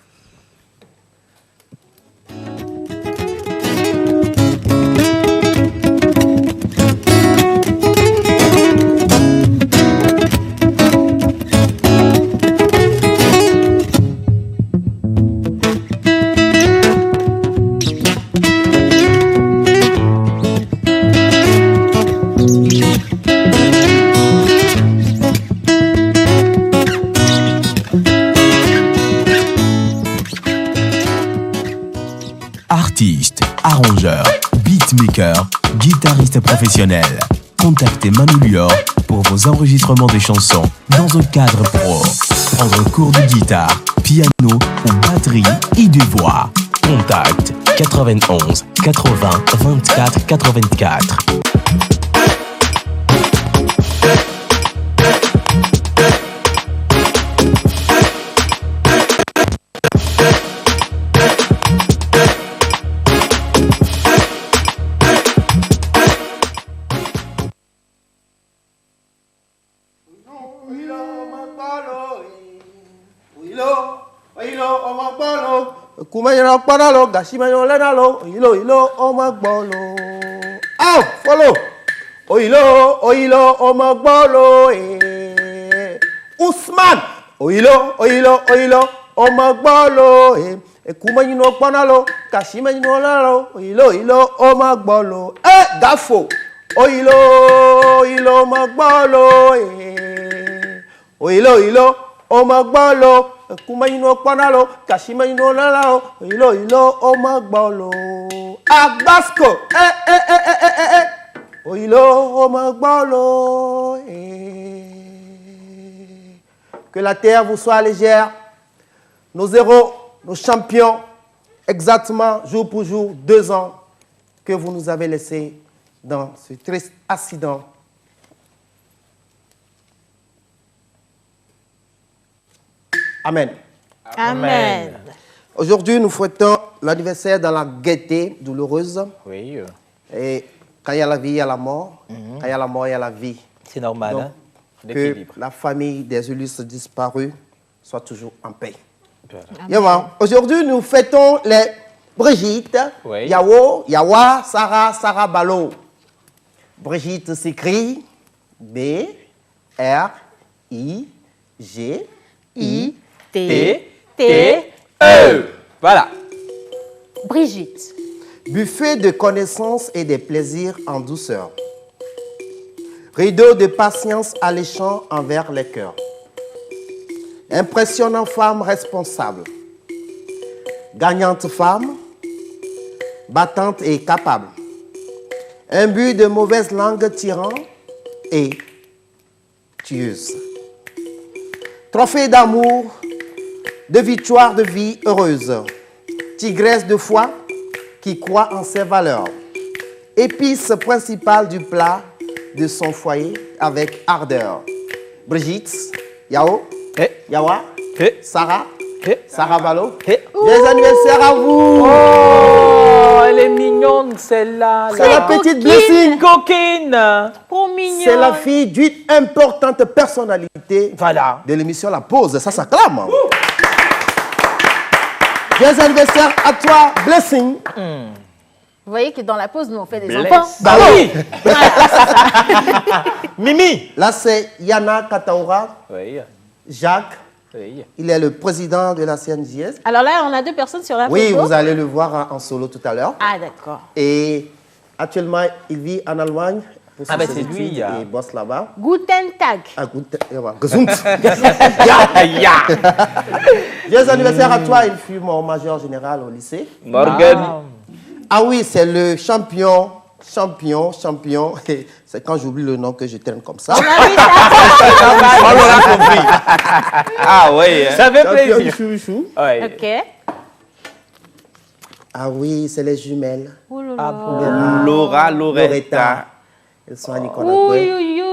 Artiste, arrangeur, beatmaker, guitariste professionnel. Contactez Manu Lior pour vos enregistrements de chansons dans un cadre pro. Prendre cours de guitare, piano ou batterie et de voix. Contact 91 80 24 84. Kumayana panalo, Gashimayo lenalo, ilo, omagbolo. Ah, follow. Oilo, omagbolo, Ousmane. Oilo, omagbolo, Kumayino panalo, Gashimayo lenalo, ilo, omagbolo. Gafo. Oilo, omagbolo, Oilo, omagbolo. Kumayino panalo, Gashimayo lenalo, ilo, omagbolo. Agbasco. Oilo, omagbolo. Que la terre vous soit légère. Nos héros, nos champions, exactement jour pour jour, 2 ans que vous nous avez laissés dans ce triste accident. Amen. Amen. Aujourd'hui, nous fêtons l'anniversaire dans la gaieté douloureuse. Oui. Et quand il y a la vie, il y a la mort. Quand il y a la mort, il y a la vie. C'est normal, Donc, hein? que la famille des illustres disparus soit toujours en paix. Aujourd'hui, nous fêtons les Brigitte, Yao, Yawa, Sarah Balo. Brigitte s'écrit B-R-I-G-I-T-T-E. Voilà. Brigitte. Buffet de connaissances et de plaisirs en douceur. Rideau de patience alléchant envers les cœurs. Impressionnante femme responsable. Gagnante femme, battante et capable. Imbue de mauvaise langue tyran et tueuse. Trophée d'amour, de victoire de vie heureuse. Tigresse de foi qui croit en ses valeurs. Épice principale du plat de son foyer avec ardeur. Brigitte, Yao, Yawa, Sarah, Sarah Balo. Joyeux anniversaire à vous. Oh, elle est mignonne celle-là. C'est la petite Blessing. Coquine. Trop mignonne. C'est la fille d'une importante personnalité de l'émission La Pause. Ça s'acclame. Joyeux anniversaire à toi, Blessing. Vous voyez que dans la pause, nous, on fait des Bless. enfants. Bah oui. Mimi. Là, c'est Yana Kataoura. Oui. Jacques. Oui. Il est le président de la CNJS. Alors là, on a 2 personnes sur la photo. Oui, vous allez le voir en solo tout à l'heure. Ah, d'accord. Et actuellement, il vit en Allemagne. Pour Ah, ben ses c'est lui, études ya. et bosse là-bas. Guten Tag. Ah, Gesund. Joyeux anniversaire à toi, il fut mon major général au lycée. Morgan. Ah oui, c'est le champion. Et c'est quand j'oublie le nom que je traîne comme ça. On l'aura compris. Ah oui. Ça fait Champion plaisir. Michou. Ouais. Ok. Ah oui, c'est les jumelles. Oh là là. Laura, Loretta. Elles sont à Oui, Nicolas.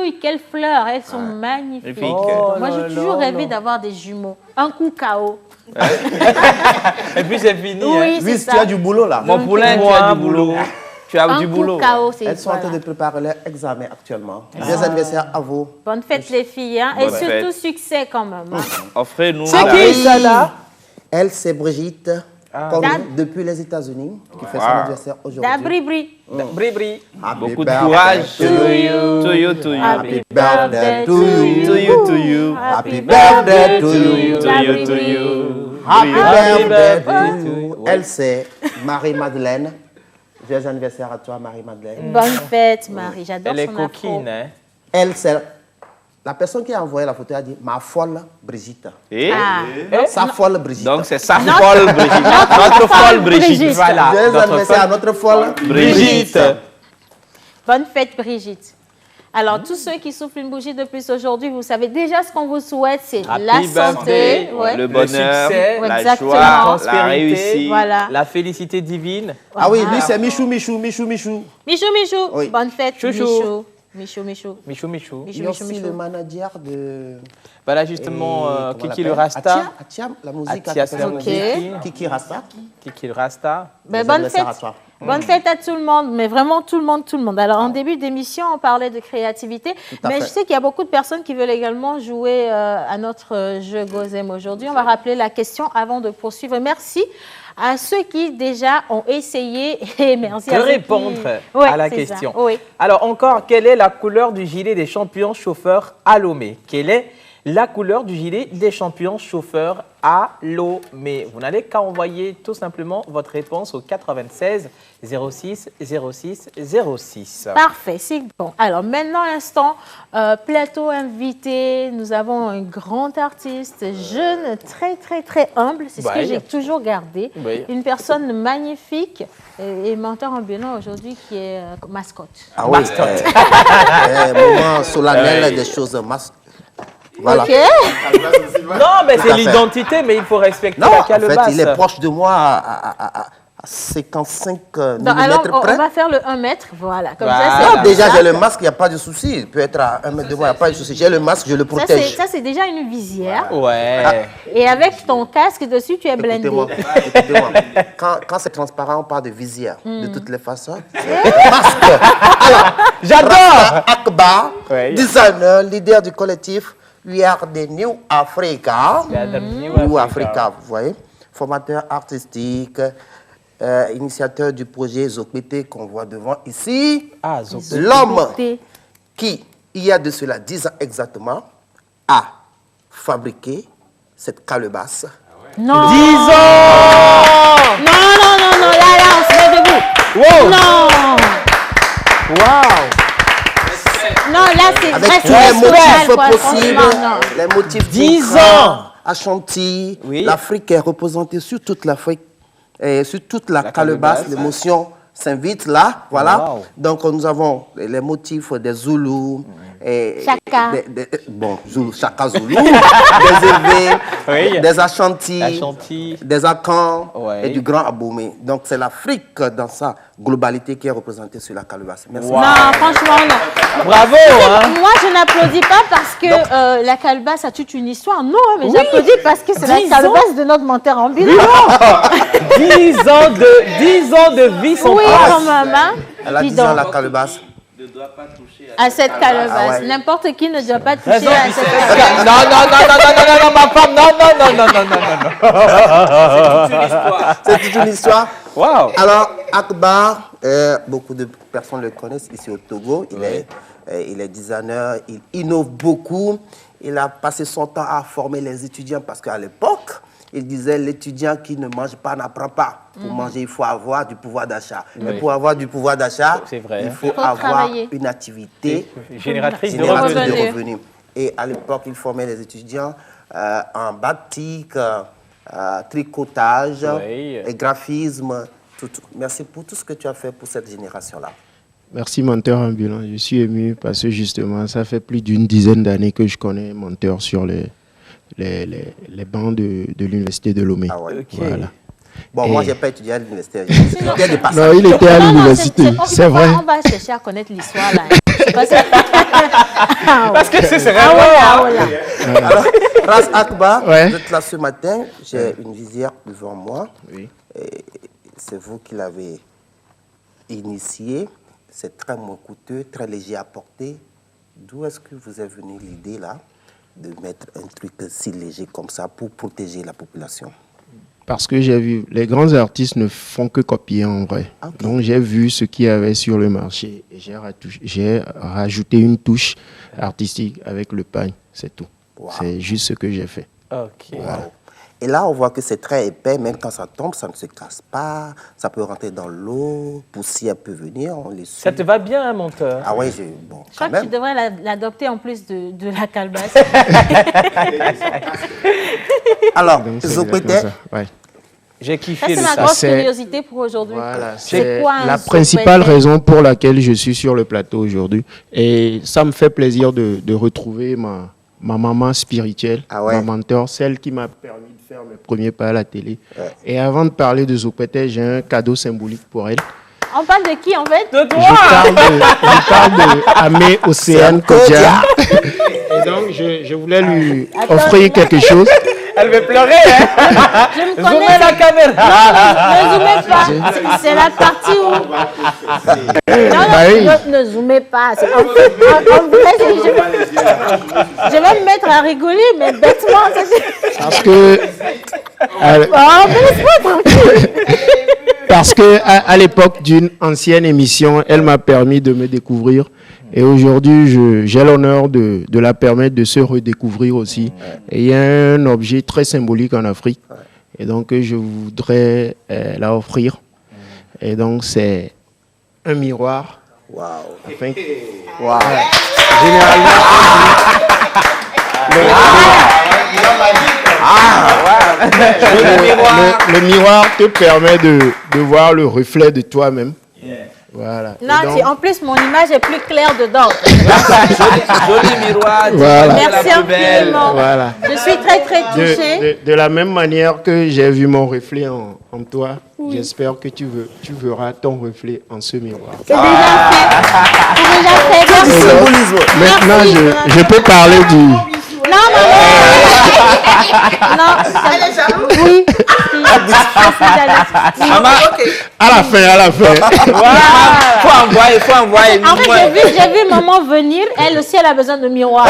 oui, quelles fleurs. Elles sont magnifiques. Magnifique. Oh Moi, là j'ai toujours là rêvé là. d'avoir des jumeaux. Un coup KO. Et puis c'est fini. Oui, c'est Oui, ça. tu as du boulot là. Mon poulain, tu as du boulot. Tu as Un du coup boulot. KO, c'est Elles sont en train voilà. de préparer leur examen actuellement. Joyeux anniversaire à vous. Bonne fête, les filles. Hein. Et Bonne surtout, fête. succès quand même. Hein. Offrez-nous. C'est la- qui ça là? Elle, c'est Brigitte, comme Dab- depuis les États-Unis, qui fait son Wow. anniversaire aujourd'hui. D'abri-bri. Bri-bri. Happy Beaucoup de birthday courage. to you. To you, to you. Happy birthday to you. To you, to you. Happy birthday to you. To you, to you. Happy birthday birthday to to you. you. Elle, c'est Marie-Madeleine. Joyeux anniversaire à toi, Marie-Madeleine. Bonne fête, Marie. J'adore Elle est son afro. coquine, hein? Elle, c'est la personne qui a envoyé la photo, a dit ma folle Brigitte. Et Ah. Sa folle Brigitte. donc, c'est sa folle Brigitte. Notre folle Brigitte. Brigitte. Voilà. Joyeux Notre anniversaire à notre folle Brigitte. Bonne fête, Brigitte. Alors, tous ceux qui soufflent une bougie de plus aujourd'hui, vous savez déjà ce qu'on vous souhaite, c'est Happy la birthday. santé, ouais. Le bonheur, succès, la exactement. joie, La la prospérité. réussite. Voilà. La félicité divine. Ah oui, lui, c'est Michou, Michou, Michou, Michou. Michou, Michou. Oui. Bonne fête, Chouchou. Michou. Michou, Michou. Michou, Michou. Il Michou, y a Michou, aussi Michou. le manager de... Voilà justement comment on Kiki le l'appelle? Rasta. Atia, la musique. Atias la Ok. musique. Kiki Rasta. Kiki le Rasta. Ben, Joyeux bonne anniversaire fête. à toi. Bonne fête à tout le monde, mais vraiment tout le monde, tout le monde. Alors, en début d'émission, on parlait de créativité, à mais fait. je sais qu'il y a beaucoup de personnes qui veulent également jouer à notre jeu Gozem aujourd'hui. On va rappeler la question avant de poursuivre. Merci à ceux qui déjà ont essayé et merci de à ceux répondre qui... à la question. Oui. Alors encore, quelle est la couleur du gilet des champions chauffeurs à Lomé? Quelle est la couleur du gilet des champions chauffeurs à Lomé? Vous n'allez qu'à envoyer tout simplement votre réponse au 96 06 06 06. Parfait, c'est bon. Alors maintenant, l'instant, plateau invité. Nous avons un grand artiste, jeune, très humble. C'est ce que j'ai toujours gardé. Une personne magnifique et menteur ambulant aujourd'hui qui est mascotte. Ah oui, moment solennel des choses mascottes. Voilà. Okay. Non, mais c'est l'identité, mais il faut respecter la calebasse. En fait, il est proche de moi à 55 mm alors, près. on va faire le 1 mètre, voilà. Comme ça, déjà, j'ai le masque, il n'y a pas de souci. Il peut être à 1 mètre de moi, il n'y a pas de souci. J'ai le masque, je le protège. Ça, c'est déjà une visière. Ouais. Et avec ton casque dessus, tu es blindé. Écoutez-moi. Quand c'est transparent, on parle de visière. De toutes les façons. Masque. Alors, j'adore. Akbar, designer, leader du collectif We Are the New Africa. New Africa, vous voyez. Formateur artistique, initiateur du projet Zokpete qu'on voit devant ici. L'homme qui, il y a de cela 10 ans exactement, a fabriqué cette calebasse. Non. 10 ans. Non, là, on se met debout. Wow. Non. Wow. Non, là, c'est avec tous les motifs possibles, les motifs 10 ans. Ashanti, l'Afrique est représentée sur toute l'Afrique, sur toute la calebasse, l'émotion s'invite là, voilà. Wow. Donc nous avons les motifs des Zoulous, Chaka. Chaka Zoulou, des Evé, des Ashanti, des Akans et du Grand Aboumé. Donc c'est l'Afrique dans sa globalité qui est représentée sur la calebasse. Merci. Wow. Non, franchement, non. Bravo. Hein. Moi, je n'applaudis pas parce que la calebasse a toute une histoire. Non, mais j'applaudis parce que c'est la calebasse de notre menteur ambulant. 10 ans de vie sont passés. Quand même, hein. Elle a 10 ans, la calebasse. Ne doit pas toucher à cette calebasse. N'importe qui ne doit pas toucher à cette calebasse. Non, ma femme, non. C'est toute une histoire. Wow. Alors, Akbar, beaucoup de personnes le connaissent ici au Togo. Il est designer, il innove beaucoup. Il a passé son temps à former les étudiants parce qu'à l'époque, il disait l'étudiant qui ne mange pas n'apprend pas. Pour manger, il faut avoir du pouvoir d'achat. Mais pour avoir du pouvoir d'achat, il faut avoir une activité génératrice de revenus. Et à l'époque, il formait les étudiants en batik, tricotage, et graphisme. Tout. Merci pour tout ce que tu as fait pour cette génération-là. Merci, menteur ambulant. Je suis ému parce que justement, ça fait plus d'une dizaine d'années que je connais menteur sur les bancs de l'université de Lomé. Ah ouais. Okay. Voilà. Bon, moi, je n'ai pas étudié à l'université. Non, il était à l'université, c'est vrai. On va chercher à connaître l'histoire, là. Parce que c'est vraiment... Alors, Ras Akbar, vous êtes là ce matin. J'ai une visière devant moi. Oui. C'est vous qui l'avez initié. C'est très moins coûteux, très léger à porter. D'où est-ce que vous est venue l'idée, là, de mettre un truc si léger comme ça pour protéger la population? Parce que j'ai vu, les grands artistes ne font que copier en vrai. Okay. Donc j'ai vu ce qu'il y avait sur le marché et j'ai rajouté une touche artistique avec le pagne, c'est tout. Wow. C'est juste ce que j'ai fait. Okay. Wow. Et là, on voit que c'est très épais, même quand ça tombe, ça ne se casse pas, ça peut rentrer dans l'eau, poussière peut venir, on les suit. Ça te va bien, monteur? Ah oui, bon, je crois que tu devrais l'adopter en plus de la calebasse. Alors, Zokpete, j'ai kiffé ça. C'est ma grosse curiosité pour aujourd'hui. Voilà, c'est la principale raison pour laquelle je suis sur le plateau aujourd'hui. Et ça me fait plaisir de retrouver ma maman spirituelle, ma mentor, celle qui m'a permis de faire mes premiers pas à la télé. Ouais. Et avant de parler de Zokpete, j'ai un cadeau symbolique pour elle. On parle de qui en fait? De toi. Je parle de Amé Océane Kodja. Et donc, je voulais lui offrir quelque chose. Elle veut pleurer, hein? Je me connais. Zoomez la caméra. Non, ne zoomez pas. C'est la partie où... Non, ne zoomez pas. En vrai, je vais me mettre à rigoler, mais bêtement. Parce que Parce que à l'époque d'une ancienne émission, elle m'a permis de me découvrir. Et aujourd'hui, j'ai l'honneur de la permettre de se redécouvrir aussi. Et il y a un objet très symbolique en Afrique. Et donc, je voudrais la offrir. Et donc, c'est un miroir. Waouh. Enfin, wow. Généralement, le miroir te permet de voir le reflet de toi-même. Voilà. Non, donc, en plus, mon image est plus claire dedans. Joli miroir. Voilà. Merci infiniment. Voilà. Je suis très, très touchée. De la même manière que j'ai vu mon reflet en toi, j'espère que tu verras ton reflet en ce miroir. C'est déjà fait. C'est déjà fait. Merci. Maintenant, je peux parler du... Non, non, oui. À la fin. Faut envoyer. En fait, j'ai vu maman venir. Elle aussi, elle a besoin de miroir.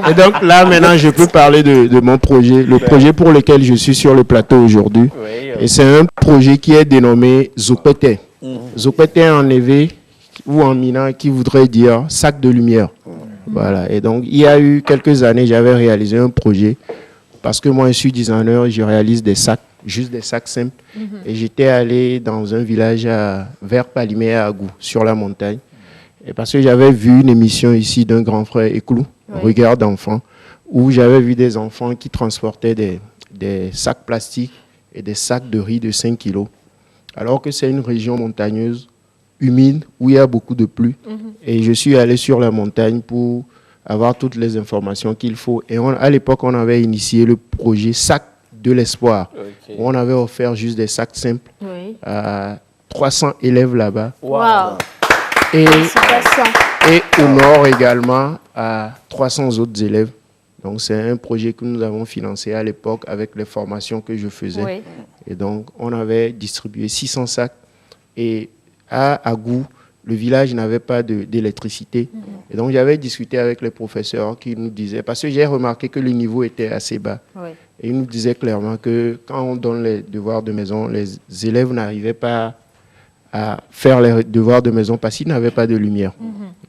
Et donc là, maintenant, je peux parler de mon projet, le projet pour lequel je suis sur le plateau aujourd'hui. Et c'est un projet qui est dénommé Zopete. Zopete en évé ou en mina qui voudrait dire sac de lumière. Voilà. Et donc, il y a eu quelques années, j'avais réalisé un projet parce que moi, je suis designer et je réalise des sacs, juste des sacs simples. Et j'étais allé dans un village vers Palimé à Agou, sur la montagne. Et parce que j'avais vu une émission ici d'un grand frère Eklou, Regard d'enfants, où j'avais vu des enfants qui transportaient des sacs plastiques et des sacs de riz de 5 kilos. Alors que c'est une région montagneuse, humide, où il y a beaucoup de pluie. Et je suis allé sur la montagne pour avoir toutes les informations qu'il faut. Et à l'époque, on avait initié le projet Sac de l'espoir. Où on avait offert juste des sacs simples à 300 élèves là-bas. Wow. Et au nord également à 300 autres élèves. Donc c'est un projet que nous avons financé à l'époque avec les formations que je faisais. Et donc on avait distribué 600 sacs. Et à Agou, le village n'avait pas d'électricité. Et donc, j'avais discuté avec les professeurs qui nous disaient, parce que j'ai remarqué que le niveau était assez bas. Et ils nous disaient clairement que quand on donne les devoirs de maison, les élèves n'arrivaient pas à faire les devoirs de maison parce qu'ils n'avaient pas de lumière.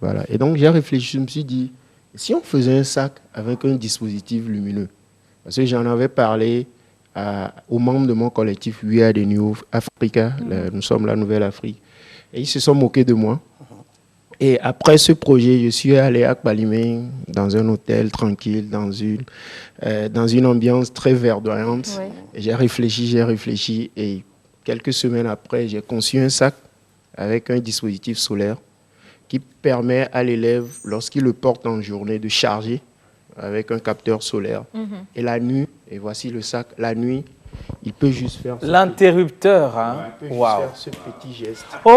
Voilà. Et donc, j'ai réfléchi, je me suis dit, si on faisait un sac avec un dispositif lumineux, parce que j'en avais parlé aux membres de mon collectif We Are the New Africa, nous sommes la Nouvelle-Afrique. Et ils se sont moqués de moi. Et après ce projet, je suis allé à Palimé, dans un hôtel tranquille, dans une ambiance très verdoyante. Et j'ai réfléchi. Et quelques semaines après, j'ai conçu un sac avec un dispositif solaire qui permet à l'élève, lorsqu'il le porte en journée, de charger avec un capteur solaire. Et la nuit, et voici le sac, la nuit, il peut juste faire l'interrupteur. Faire ce petit geste. Oh!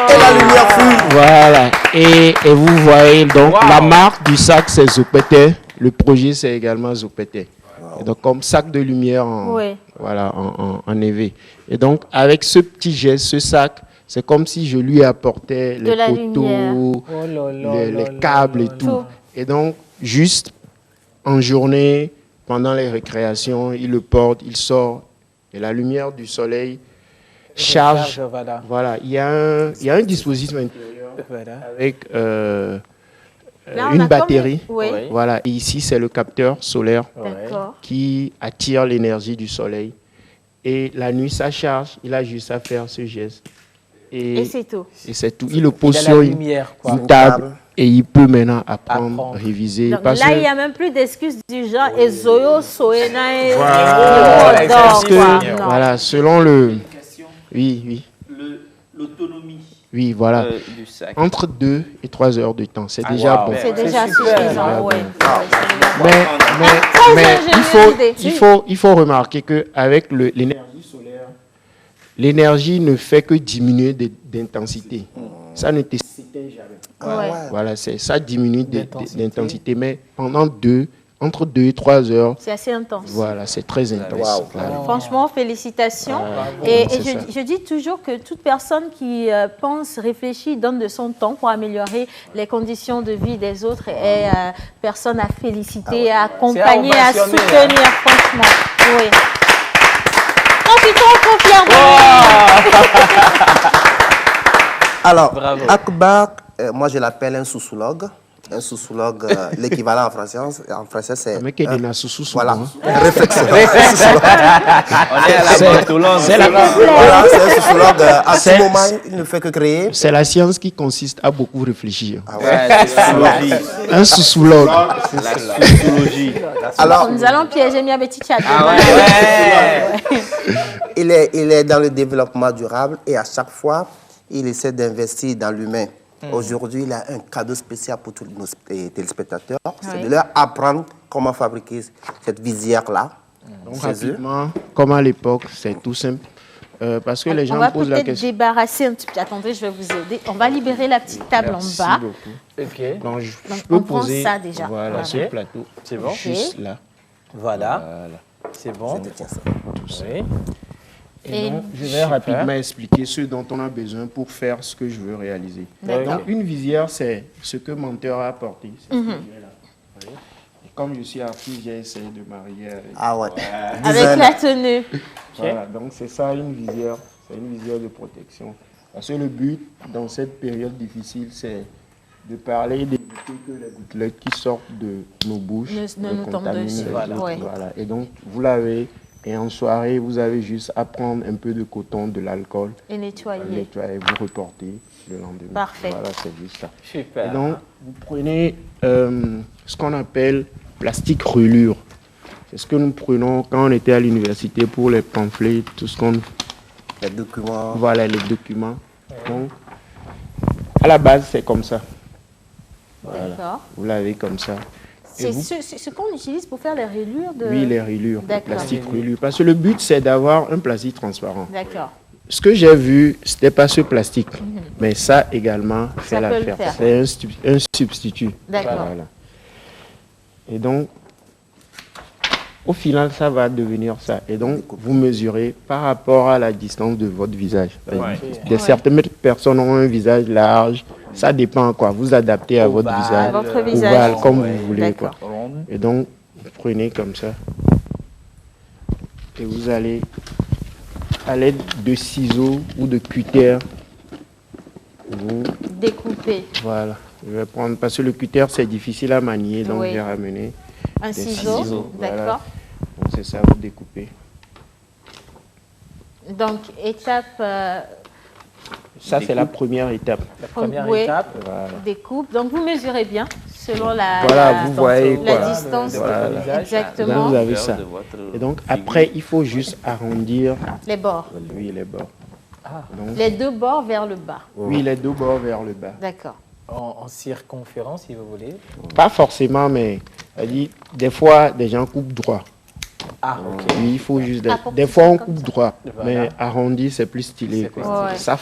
Et la lumière fume. Voilà. Et vous voyez, donc, la marque du sac, c'est Zopete. Le projet, c'est également Zopete. Et donc, comme sac de lumière en EV. Et donc, avec ce petit geste, ce sac, c'est comme si je lui apportais les poteaux, les câbles et tout. Et donc, juste en journée, pendant les récréations, il le porte, il sort, et la lumière du soleil charge. Voilà, il y a un dispositif intérieur avec une batterie. Voilà, et ici c'est le capteur solaire qui attire l'énergie du soleil. Et la nuit, ça charge. Il a juste à faire ce geste. Et c'est tout. Et c'est tout. Il le pose sur une table. Et il peut maintenant apprendre, réviser. Donc là, il n'y a même plus d'excuses du genre « Ezoyo, Soena, voilà, selon le... Oui. L'autonomie. Oui, voilà. Du sac. Entre 2 et 3 heures de temps, c'est déjà bon. C'est déjà suffisant, oui. Mais il faut remarquer qu'avec l'énergie solaire, l'énergie ne fait que diminuer d'intensité. Ça ne s'éteint jamais. Voilà, ça diminue d'intensité, mais pendant 2 entre 2 et 3 heures. C'est assez intense. Voilà, c'est très intense. Wow. Voilà. Franchement, félicitations. Wow. Et C'est je dis toujours que toute personne qui pense, réfléchit, donne de son temps pour améliorer les conditions de vie des autres est personne à féliciter, à accompagner, à soutenir, franchement. Oui. Profitons, Alors, Akbar, moi je l'appelle un sociologue. Un sociologue, l'équivalent en français, c'est... Voilà, réflexion. On est à la Toulon. C'est un sociologue. À ce moment, il ne fait que créer. C'est la science qui consiste à beaucoup réfléchir. Ah ouais. Un sociologue. La sociologie. Alors, nous allons piéger Mia Betty Tchad. Il est dans le développement durable et à chaque fois, il essaie d'investir dans l'humain. Aujourd'hui, il a un cadeau spécial pour tous nos téléspectateurs. C'est de leur apprendre comment fabriquer cette visière-là. Donc, rapidement, comme à l'époque, c'est tout simple. Parce que les gens posent la question. On va peut-être débarrasser un petit peu. Attendez, je vais vous aider. On va libérer la petite table en bas. Merci beaucoup. Donc, je Donc, peux on prend poser ça déjà. Voilà, ce plateau. C'est bon. Juste là. Voilà. C'est bon. Tout ça. Oui. Et donc, je vais rapidement expliquer ce dont on a besoin pour faire ce que je veux réaliser. Donc, une visière, c'est ce que Menteur a apporté. C'est ce là. Et comme je suis artiste, j'ai essayé de marier avec la tenue. Voilà, donc c'est ça une visière. C'est une visière de protection. Parce que le but, dans cette période difficile, c'est de parler et d'éviter que les gouttelettes qui sortent de nos bouches ne nous tombent dessus. Voilà. Et donc, vous l'avez. Et en soirée, vous avez juste à prendre un peu de coton, de l'alcool. Et nettoyer. Vous reportez le lendemain. Parfait. Voilà, c'est juste ça. Super. Et donc, vous prenez ce qu'on appelle plastique relure. C'est ce que nous prenons quand on était à l'université pour les pamphlets, tout ce qu'on... Les documents. Voilà, les documents. Donc, à la base, c'est comme ça. Voilà. Vous l'avez comme ça. C'est ce qu'on utilise pour faire les rayures de... Oui, les rayures, le plastique relure. Parce que le but, c'est d'avoir un plastique transparent. D'accord. Ce que j'ai vu, ce n'était pas ce plastique. Mais ça également fait l'affaire. C'est un substitut. D'accord. Voilà. Et donc, au final, ça va devenir ça. Et donc, vous mesurez par rapport à la distance de votre visage. Certaines personnes ont un visage large. Ça dépend, quoi. Vous adaptez à votre visage. Ovale, comme vous voulez, quoi. Et donc, vous prenez comme ça. Et vous allez, à l'aide de ciseaux ou de cutter, vous découper. Voilà. Je vais prendre, parce que le cutter, c'est difficile à manier, donc j'ai ramené un ciseau. D'accord. Voilà. Donc, c'est ça, vous découpez. Donc, étape... Ça, c'est la première étape. La première étape, découpe. Donc, vous mesurez bien selon la, vous voyez, la distance. Exactement. Donc, vous avez ça. Et donc, après, il faut juste arrondir les bords. Oui, les bords. Donc, les deux bords vers le bas. Oui, les deux bords vers le bas. D'accord. En circonférence, si vous voulez. Pas forcément, mais des fois, des gens coupent droit. Ah, ok. Oui, il faut juste... Des fois, on coupe droit, mais arrondi, c'est plus stylé. Quoi. Ça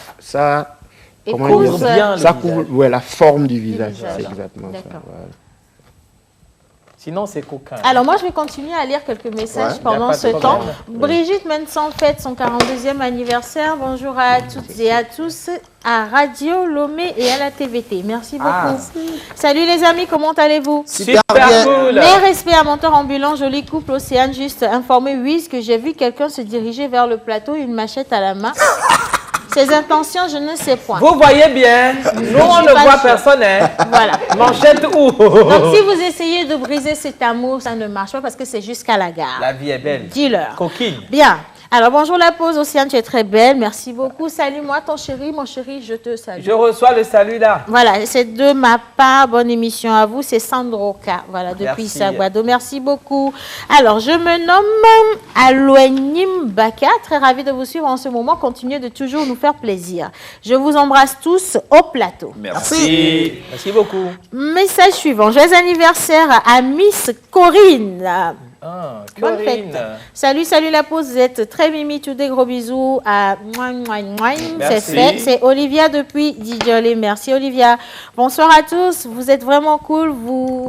couvre bien ça couvre la forme du visage. C'est exactement ça. Voilà. Sinon, c'est coquin. Alors, moi, je vais continuer à lire quelques messages pendant ce temps. Brigitte Mensan fête son 42e anniversaire. Bonjour à toutes et à tous à Radio Lomé et à la TVT. Merci beaucoup. Salut les amis, comment allez-vous? Super bien. Cool. Mes respects à Menteur ambulant, joli couple Océane, juste informé, oui, que j'ai vu quelqu'un se diriger vers le plateau, une machette à la main. Ses intentions, je ne sais point. Vous voyez bien, nous on ne voit personne. Hein. Voilà. Manchette où? Donc si vous essayez de briser cet amour, ça ne marche pas parce que c'est jusqu'à la gare. La vie est belle. Dis-leur. Coquine. Bien. Alors bonjour la pause, Océane, tu es très belle, merci beaucoup. Salue-moi ton chéri, mon chéri, je te salue. Je reçois le salut là. Voilà, c'est de ma part, bonne émission à vous, c'est Sandroka, voilà, depuis Saguado, merci beaucoup. Alors, je me nomme Aloenim Baka, très ravie de vous suivre en ce moment, continuez de toujours nous faire plaisir. Je vous embrasse tous au plateau. Merci. Merci beaucoup. Message suivant, joyeux anniversaire à Miss Corinne. Bonne fête. Salut la pause, vous êtes très mimi, tous des gros bisous à c'est fait. C'est Olivia depuis Djolé. Merci Olivia. Bonsoir à tous, vous êtes vraiment cool,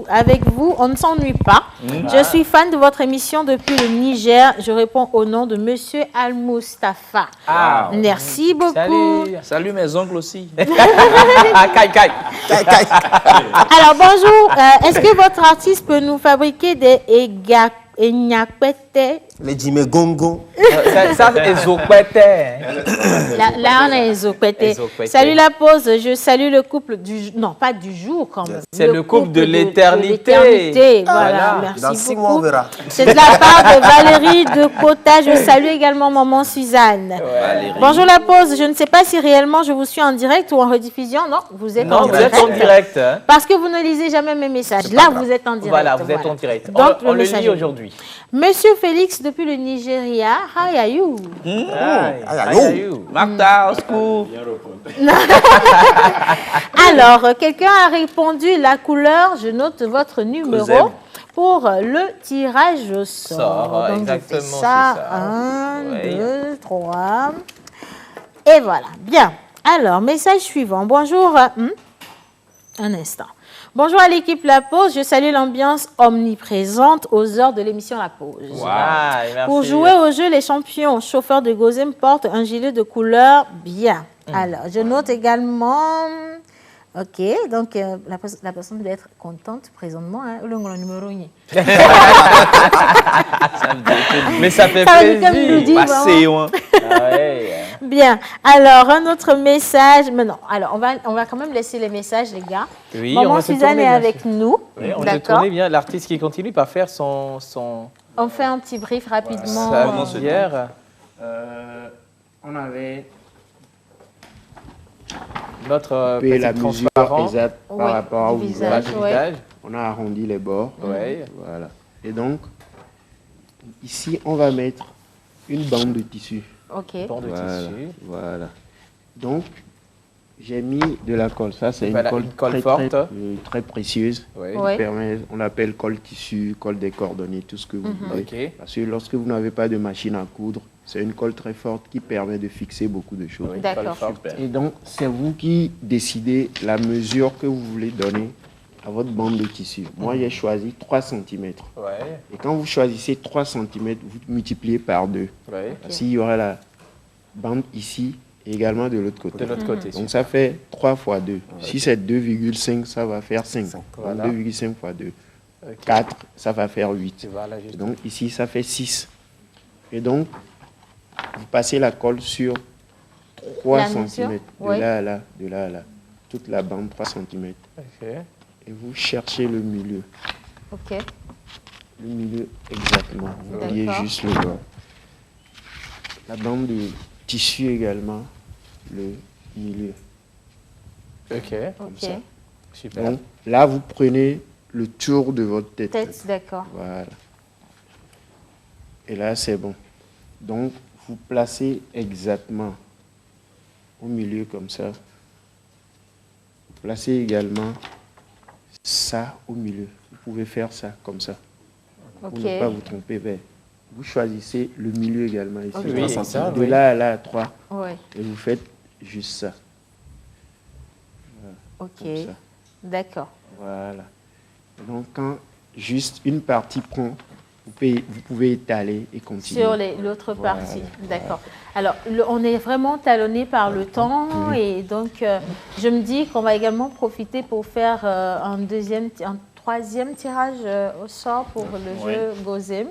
avec vous, on ne s'ennuie pas. Je suis fan de votre émission depuis le Niger. Je réponds au nom de Monsieur Al-Mustafa. Merci beaucoup. Salut mes oncles aussi. Alors bonjour, est-ce que votre artiste peut nous fabriquer des Enyakpete? Les Jimé Gongo. Ça, c'est Ezokpete. Là, on a Ezokpete. Salut la pause. Je salue le couple du... Non, pas du jour quand même. C'est le couple de l'éternité. Voilà, merci beaucoup. C'est de la part de Valérie de Kota. Je salue également maman Suzanne. Bonjour la pause. Je ne sais pas si réellement je vous suis en direct ou en rediffusion. Non, vous êtes en direct. Vous êtes en direct. Parce que vous ne lisez jamais mes messages. Là, vous êtes en direct. Voilà, vous êtes en direct. Donc, on le lit aujourd'hui. Monsieur Félix depuis le Nigeria. How are you? Martha, au secours. Alors, quelqu'un a répondu la couleur. Je note votre numéro pour le tirage au sort. Donc, exactement, je fais ça. 1, 2, 3. Et voilà. Bien. Alors, message suivant. Bonjour. Un instant. Bonjour à l'équipe La Pause, je salue l'ambiance omniprésente aux heures de l'émission La Pause. Pour jouer au jeu, les champions chauffeurs de Gozem portent un gilet de couleur bien. Alors, je note également... Ok, donc la personne doit être contente présentement. Mais ça fait plaisir. Bien, alors un autre message. Mais non, alors on va quand même laisser les messages, les gars. Oui, Maman Suzanne est avec nous. Oui, on va tourner bien. L'artiste qui continue par faire son... On fait un petit brief rapidement. Hier, on avait... Notre petit la mesure exacte par rapport au visage. On a arrondi les bords. Voilà. Et donc, ici, on va mettre une bande de tissu. Bande de tissu. Voilà. Donc, j'ai mis de la colle. Ça, c'est une colle très, forte. Très précieuse. Qui permet, on l'appelle colle tissu, colle des coordonnées, tout ce que vous voulez. Parce que lorsque vous n'avez pas de machine à coudre, c'est une colle très forte qui permet de fixer beaucoup de choses. D'accord. Et donc, c'est vous qui décidez la mesure que vous voulez donner à votre bande de tissu. Moi, j'ai choisi 3 cm. Et quand vous choisissez 3 cm, vous multipliez par 2. S'il y aura la bande ici, et également de l'autre côté. Donc, ça fait 3 fois 2. Si c'est 2,5, ça va faire 5. 2,5 fois 2. 4, ça va faire 8. Donc, ici, ça fait 6. Et donc, vous passez la colle sur 3 cm, de là à là, de là à là. Toute la bande, 3 cm. Et vous cherchez le milieu. Le milieu, exactement. Vous pliez juste le bord. La bande de tissu également, le milieu. Comme ça. Super. Donc, là, vous prenez le tour de votre tête. D'accord. Voilà. Et là, c'est bon. Donc, vous placez exactement au milieu comme ça. Vous placez également ça au milieu. Vous pouvez faire ça comme ça. Pour ne pas vous tromper. Vous choisissez le milieu également ici. De là à là à 3. Et vous faites juste ça. Voilà, d'accord. Voilà. Donc, quand juste une partie prend, vous pouvez étaler et continuer. Sur l'autre partie, d'accord. Alors, on est vraiment talonné par le temps et donc je me dis qu'on va également profiter pour faire un troisième tirage au sort pour le jeu Gozem,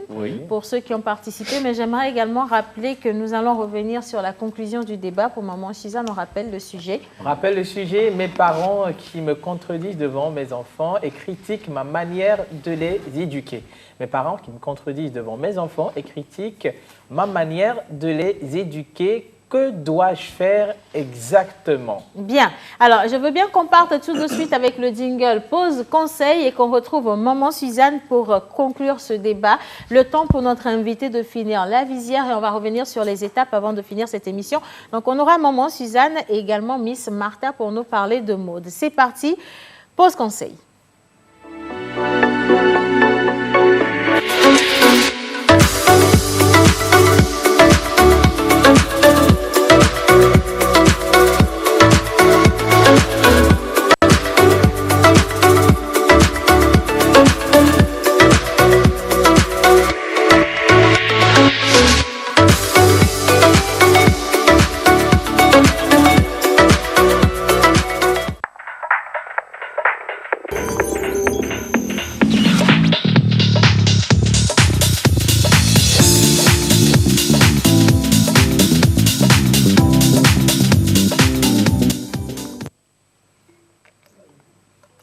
pour ceux qui ont participé. Mais j'aimerais également rappeler que nous allons revenir sur la conclusion du débat. Pour maman Suzanne, on rappelle le sujet. On rappelle le sujet, mes parents qui me contredisent devant mes enfants et critiquent ma manière de les éduquer. Mes parents qui me contredisent devant mes enfants et critiquent ma manière de les éduquer. Que dois-je faire exactement? Bien. Alors, je veux bien qu'on parte tout de suite avec le jingle pause conseil et qu'on retrouve maman Suzanne pour conclure ce débat. Le temps pour notre invité de finir la visière et on va revenir sur les étapes avant de finir cette émission. Donc, on aura maman Suzanne et également Miss Martha pour nous parler de mode. C'est parti. Pause conseil.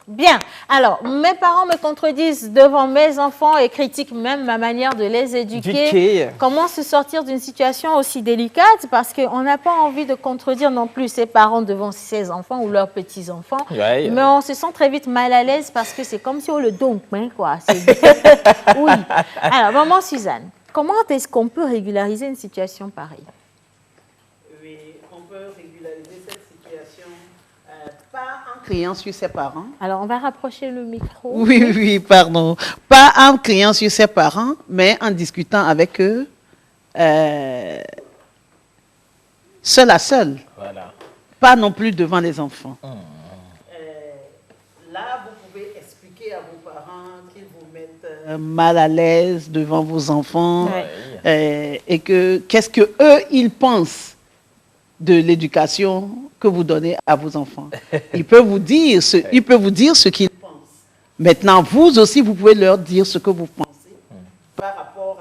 Bien. Alors, mes parents me contredisent devant mes enfants et critiquent même ma manière de les éduquer. Comment se sortir d'une situation aussi délicate? Parce qu'on n'a pas envie de contredire non plus ses parents devant ses enfants ou leurs petits-enfants. Ouais, mais on se sent très vite mal à l'aise parce que c'est comme si on le dompe, hein, quoi. Oui. Alors, maman Suzanne, comment est-ce qu'on peut régulariser une situation pareille? Oui, on peut régulariser cette situation pas en criant sur ses parents. Alors, on va rapprocher le micro. Oui, pardon. Pas en criant sur ses parents, mais en discutant avec eux, seul à seul. Voilà. Pas non plus devant les enfants. Là, vous pouvez expliquer à vos parents qu'ils vous mettent mal à l'aise devant vos enfants, et que qu'est-ce que eux ils pensent de l'éducation que vous donnez à vos enfants. Ils peuvent vous dire ce qu'ils pensent. Maintenant, vous aussi, vous pouvez leur dire ce que vous pensez par rapport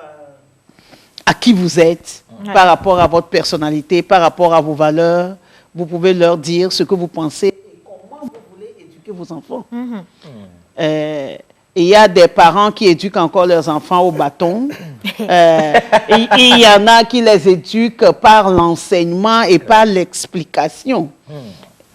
à qui vous êtes, par rapport à votre personnalité, par rapport à vos valeurs. Vous pouvez leur dire ce que vous pensez et comment vous voulez éduquer vos enfants. Il y a des parents qui éduquent encore leurs enfants au bâton. Il y en a qui les éduquent par l'enseignement et par l'explication.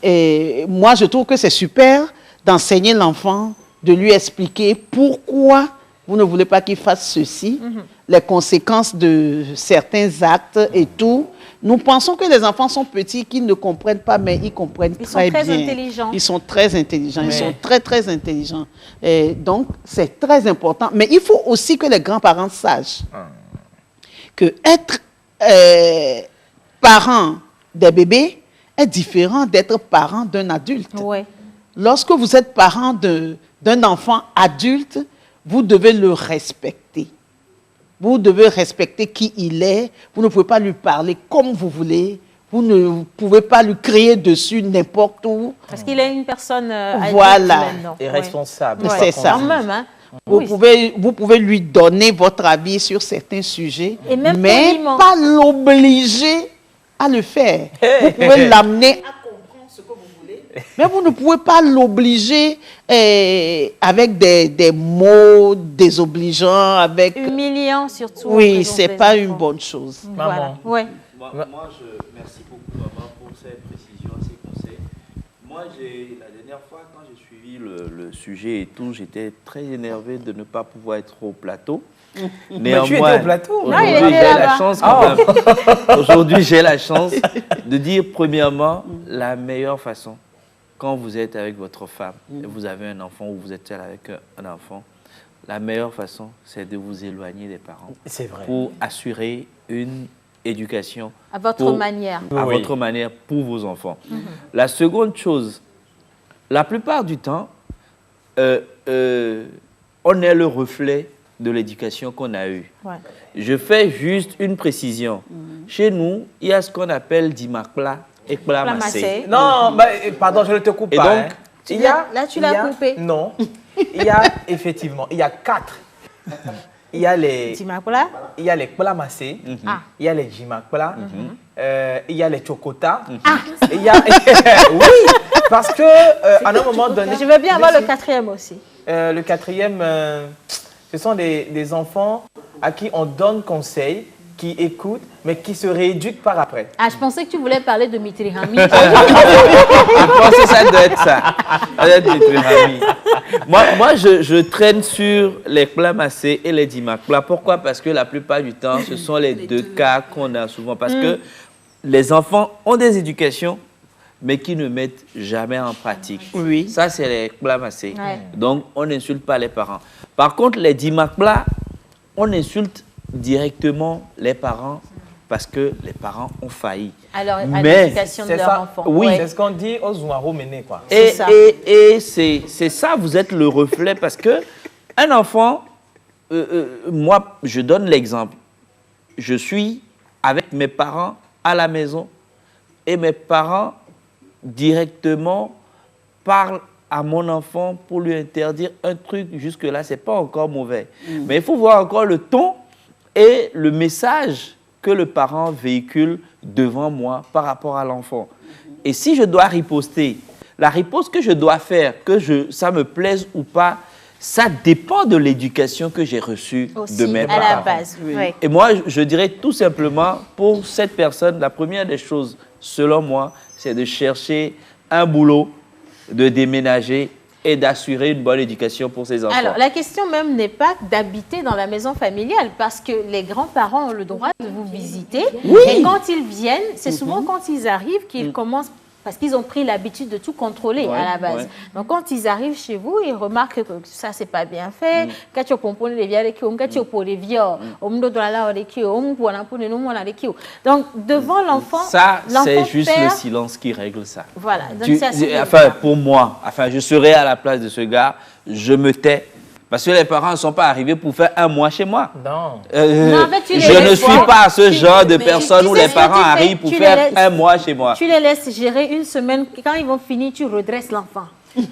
Et moi, je trouve que c'est super d'enseigner l'enfant, de lui expliquer pourquoi vous ne voulez pas qu'il fasse ceci, les conséquences de certains actes et tout. Nous pensons que les enfants sont petits, qu'ils ne comprennent pas, mais ils comprennent très bien. Ils sont très intelligents. Ils sont très intelligents. Ils sont très, très intelligents. Et donc, c'est très important. Mais il faut aussi que les grands-parents sachent que être parent des bébés est différent d'être parent d'un adulte. Ouais. Lorsque vous êtes parent d'un enfant adulte, vous devez le respecter. Vous devez respecter qui il est. Vous ne pouvez pas lui parler comme vous voulez. Vous ne pouvez pas lui crier dessus n'importe où. Parce qu'il est une personne adulte maintenant. Et responsable. Ouais. C'est ça. Quand même, hein. Vous pouvez lui donner votre avis sur certains sujets, et même mais pas l'obliger à le faire. Vous pouvez l'amener à comprendre ce que vous voulez, mais vous ne pouvez pas l'obliger avec des mots désobligeants, avec... humiliants surtout. Oui, c'est pas une bonne chose. Voilà. Ouais. Moi, merci beaucoup, maman, pour ces précisions, ces conseils. Moi, la dernière fois, quand j'ai suivi le sujet et tout, j'étais très énervé de ne pas pouvoir être au plateau. Mais tu étais au plateau? Aujourd'hui, j'ai la chance quand même. Aujourd'hui, j'ai la chance de dire, premièrement, la meilleure façon, quand vous êtes avec votre femme, et vous avez un enfant ou vous êtes seul avec un enfant, la meilleure façon, c'est de vous éloigner des parents. C'est vrai. Pour assurer une éducation à votre manière. À votre manière pour vos enfants. La seconde chose, la plupart du temps, on est le reflet de l'éducation qu'on a eue. Ouais. Je fais juste une précision. Chez nous, il y a ce qu'on appelle dimakla et kplamassé. Non, pardon, je ne te coupe pas. Donc, là, tu l'as coupé. Non, il y a effectivement, il y a 4. Il y a les Jimakpla, il y a les kplamassé, il y a les Jimakpla, il y a les chokota. Il y a oui, parce que à un moment donné, je veux bien avoir le 4e aussi. Le 4e, ce sont des enfants à qui on donne conseil, qui écoutent, mais qui se rééduquent par après. Ah, je pensais que tu voulais parler de Mitrihami. Je pense que ça doit être ça. Ça doit être Mitrihami. Moi, je traîne sur les kplamassé et les dimakpla. Pourquoi? Parce que la plupart du temps, ce sont les deux cas qu'on a souvent. Parce que les enfants ont des éducations, mais qui ne mettent jamais en pratique. Oui. Ça, c'est les kplamassé. Donc, on n'insulte pas les parents. Par contre, les dimakpla, on insulte directement les parents parce que les parents ont failli. Alors, à l'éducation de leur enfant. Oui, c'est ce qu'on dit aux Zouaro Méné, quoi. Et c'est ça, vous êtes le reflet parce que un enfant, moi, je donne l'exemple. Je suis avec mes parents à la maison et mes parents directement parlent à mon enfant pour lui interdire un truc. Jusque-là, ce n'est pas encore mauvais. Mais il faut voir encore le ton et le message que le parent véhicule devant moi par rapport à l'enfant. Et si je dois riposter, la réponse que je dois faire, ça me plaise ou pas, ça dépend de l'éducation que j'ai reçue de mes parents. À la base, oui. Et moi, je dirais tout simplement, pour cette personne, la première des choses, selon moi, c'est de chercher un boulot, de déménager et d'assurer une bonne éducation pour ses enfants. Alors, la question même n'est pas d'habiter dans la maison familiale, parce que les grands-parents ont le droit de vous visiter. Oui. Et quand ils viennent, c'est souvent quand ils arrivent qu'ils commencent, parce qu'ils ont pris l'habitude de tout contrôler à la base. Donc, quand ils arrivent chez vous, ils remarquent que ça, c'est pas bien fait. Quand tu pomponnes les vieux, quand tu pour les vieux, donc, devant l'enfant, ça, c'est juste le silence qui règle ça. Voilà. Donc, pour moi, je serais à la place de ce gars, je me tais. Parce que les parents ne sont pas arrivés pour faire un mois chez moi. Non. Je ne suis pas ce genre de personne où les parents arrivent pour faire un mois chez moi. Tu les laisses gérer une semaine. Quand ils vont finir, tu redresses l'enfant.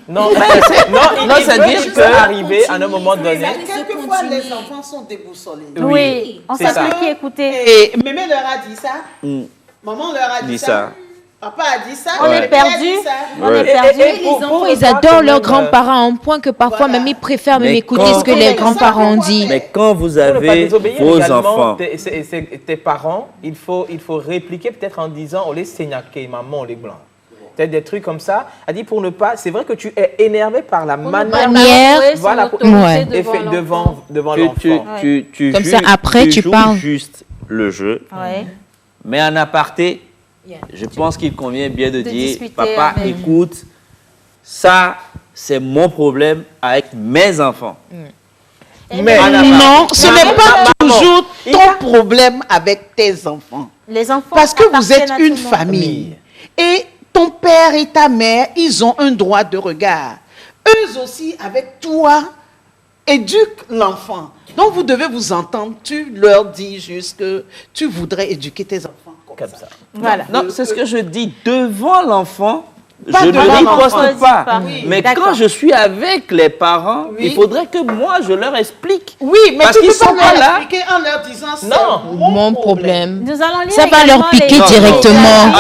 Non, il peut arriver à un moment donné. Quelquefois, les enfants sont déboussolés. Oui, on ne sait plus qui écouter. Et Mémé leur a dit ça. Maman leur a dit ça. Papa a dit ça. On est perdu. On est perdu. Les enfants, ils adorent leurs grands-parents, au point que parfois même ils préfèrent même écouter ce que les grands-parents disent. Mais quand vous avez vos enfants, tes parents, il faut répliquer peut-être en disant on les saignake, maman, on les blancs. Peut-être des trucs comme ça. A dit pour ne pas. C'est vrai que tu es énervé par la manière. Voilà, devant l'enfant. Comme ça, après, tu parles. Juste le jeu. Mais en aparté. Je pense qu'il convient bien de dire, papa, écoute, ça, c'est mon problème avec mes enfants. Mais non, ce n'est pas toujours ton problème avec tes enfants. Les enfants parce que vous êtes une famille. Et ton père et ta mère, ils ont un droit de regard. Eux aussi, avec toi, éduquent l'enfant. Donc, vous devez vous entendre. Tu leur dis juste que tu voudrais éduquer tes enfants. Comme ça. Voilà. Non, c'est ce que je dis. Devant l'enfant, je ne riposte pas. Mais quand je suis avec les parents, il faudrait que moi, je leur explique. Oui, mais parce tu qu'ils peux sont pas pas là. expliquer en leur disant c'est mon problème. Nous allons lire ça va leur piquer directement.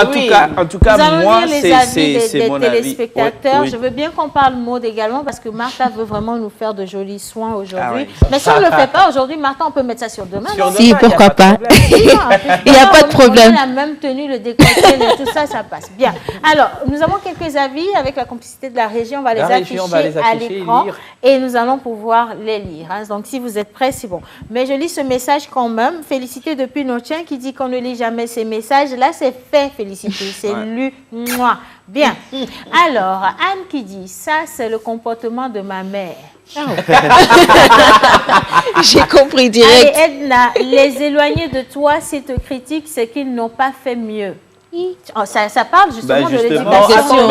En tout cas, moi, c'est mon avis. Téléspectateurs. Je veux bien qu'on parle mode également, parce que Martha veut vraiment nous faire de jolis soins aujourd'hui. Mais si on ne le fait pas aujourd'hui, Martha, on peut mettre ça sur demain. Si, pourquoi pas. Il n'y a pas de problème. La même tenue, le décolleté, tout ça, ça passe. Bien. Alors, nous avons quelques avis avec la complicité de la régie. On va les afficher à l'écran et nous allons pouvoir les lire. Donc, si vous êtes prêts, c'est bon. Mais je lis ce message quand même. Félicité depuis Notien qui dit qu'on ne lit jamais ces messages. Là, c'est fait, Félicité. C'est lu. Mouah. Bien. Alors, Anne qui dit, ça, c'est le comportement de ma mère. J'ai compris direct. Allez, Edna, les éloignés de toi, s'ils te critiquent, c'est qu'ils n'ont pas fait mieux. Oh, ça parle justement de l'éducation.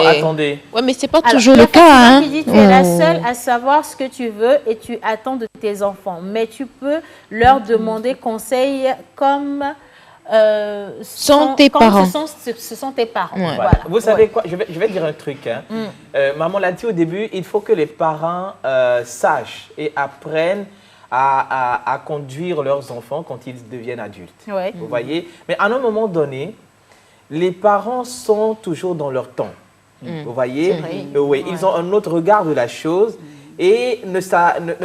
Attendez. Ouais, mais c'est pas toujours le cas. Hein. Tu dis, tu es la seule à savoir ce que tu veux et tu attends de tes enfants. Mais tu peux leur demander conseil comme... tes parents. Ce sont tes parents. Ouais. Voilà. Vous savez quoi, je vais dire un truc. Hein. Maman l'a dit au début, il faut que les parents sachent et apprennent à conduire leurs enfants quand ils deviennent adultes. Ouais. Vous voyez? Mais à un moment donné, les parents sont toujours dans leur temps. Vous voyez? Oui, ils ont un autre regard de la chose. Et ne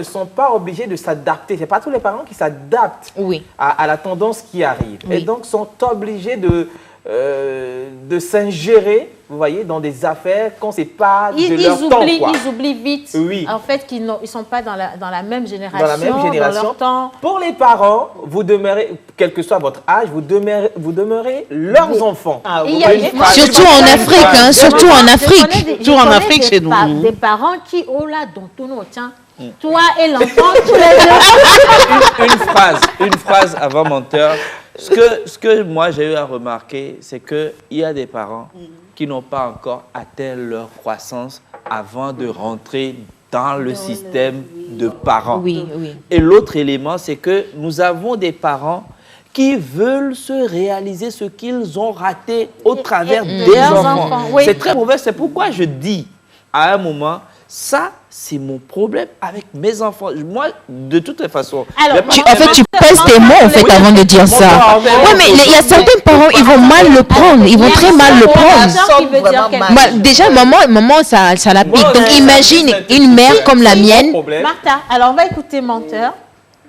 sont pas obligés de s'adapter. Ce n'est pas tous les parents qui s'adaptent à la tendance qui arrive. Et donc sont obligés de s'ingérer, vous voyez, dans des affaires quand ce n'est pas de leur temps. Ils oublient vite, en fait, qu'ils ne sont pas dans la même génération. Dans la même génération. Dans leur temps. Pour les parents, vous demeurez, quel que soit votre âge, vous demeurez leurs enfants. Surtout en Afrique, hein, surtout en Afrique. Surtout en Afrique chez nous. Des parents qui, oh là, dans tout notre tiens, toi et l'enfant, tous les deux. Une phrase avant menteur. Ce que moi j'ai eu à remarquer, c'est qu'il y a des parents qui n'ont pas encore atteint leur croissance avant de rentrer dans le système de parents. Et l'autre élément, c'est que nous avons des parents qui veulent se réaliser ce qu'ils ont raté au travers des enfants. C'est très mauvais. C'est pourquoi je dis, à un moment, Ça, c'est mon problème avec mes enfants. Moi, de toutes les façons. Alors, tu pèses tes mots, en fait, avant de dire ça. Oui, mais il y a certains parents, ils vont mal le prendre. Ils vont très mal le prendre. Déjà, maman, ça la pique. Donc, imagine une mère comme la mienne. Martha, alors on va écouter Menteur.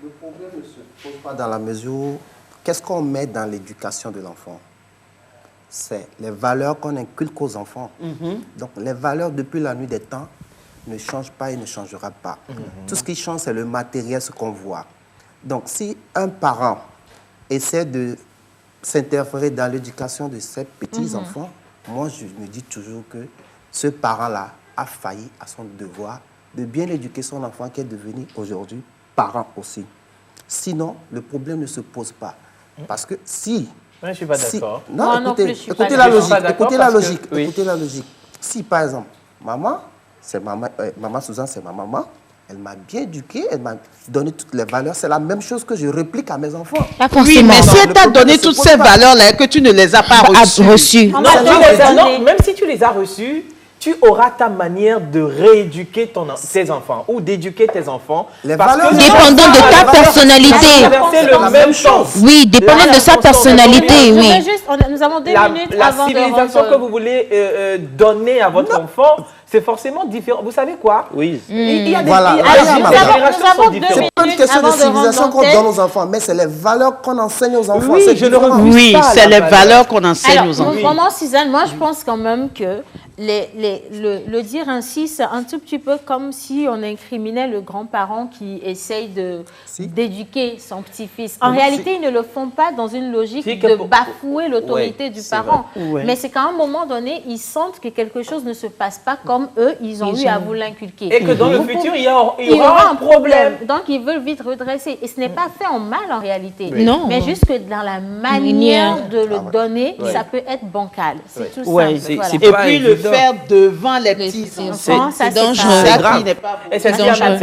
Le problème ne se pose pas dans la mesure où, qu'est-ce qu'on met dans l'éducation de l'enfant? C'est les valeurs qu'on inculque aux enfants. Donc, les valeurs depuis la nuit des temps ne changent pas et ne changera pas. Tout ce qui change, c'est le matériel, ce qu'on voit. Donc, si un parent essaie de s'interférer dans l'éducation de ses petits-enfants, moi, je me dis toujours que ce parent-là a failli à son devoir de bien éduquer son enfant qui est devenu aujourd'hui parent aussi. Sinon, le problème ne se pose pas. Parce que si... Je ne suis pas d'accord. Non, écoutez la logique. Écoutez la logique. Écoutez la logique. Si, par exemple, maman Suzanne, c'est ma maman. Elle m'a bien éduqué, elle m'a donné toutes les valeurs. C'est la même chose que je réplique à mes enfants. Pas forcément. Oui, mais si elle t'a donné toutes ces valeurs-là et que tu ne les as pas reçues. Non, même si tu les as reçues, tu auras ta manière de rééduquer tes enfants ou d'éduquer tes enfants. Dépendant de ta personnalité. Le même sens. Oui, dépendant de sa personnalité. Oui. Nous avons 2 minutes avant de civilisation que vous voulez donner à votre enfant, c'est forcément différent. Vous savez quoi? Oui. Il y a des générations sont différentes. C'est pas une question de civilisation qu'on donne aux enfants, mais c'est les valeurs qu'on enseigne aux enfants. Oui, c'est les valeurs qu'on enseigne aux enfants. Vraiment, Suzanne, moi je pense quand même que le dire ainsi, c'est un tout petit peu comme si on incriminait le grand-parent qui essaye d'éduquer son petit-fils. En réalité, ils ne le font pas dans une logique de bafouer l'autorité du parent. Mais c'est qu'à un moment donné, ils sentent que quelque chose ne se passe pas comme eux, ils ont eu à vous l'inculquer. Et que dans le futur, il y aura un problème. Donc, ils veulent vite redresser. Et ce n'est pas fait en mal en réalité. Non. Mais juste que dans la manière de le donner, ça peut être bancal. C'est tout simple. Et puis le faire devant les petits-enfants, c'est dangereux. C'est grave. Et c'est dangereux.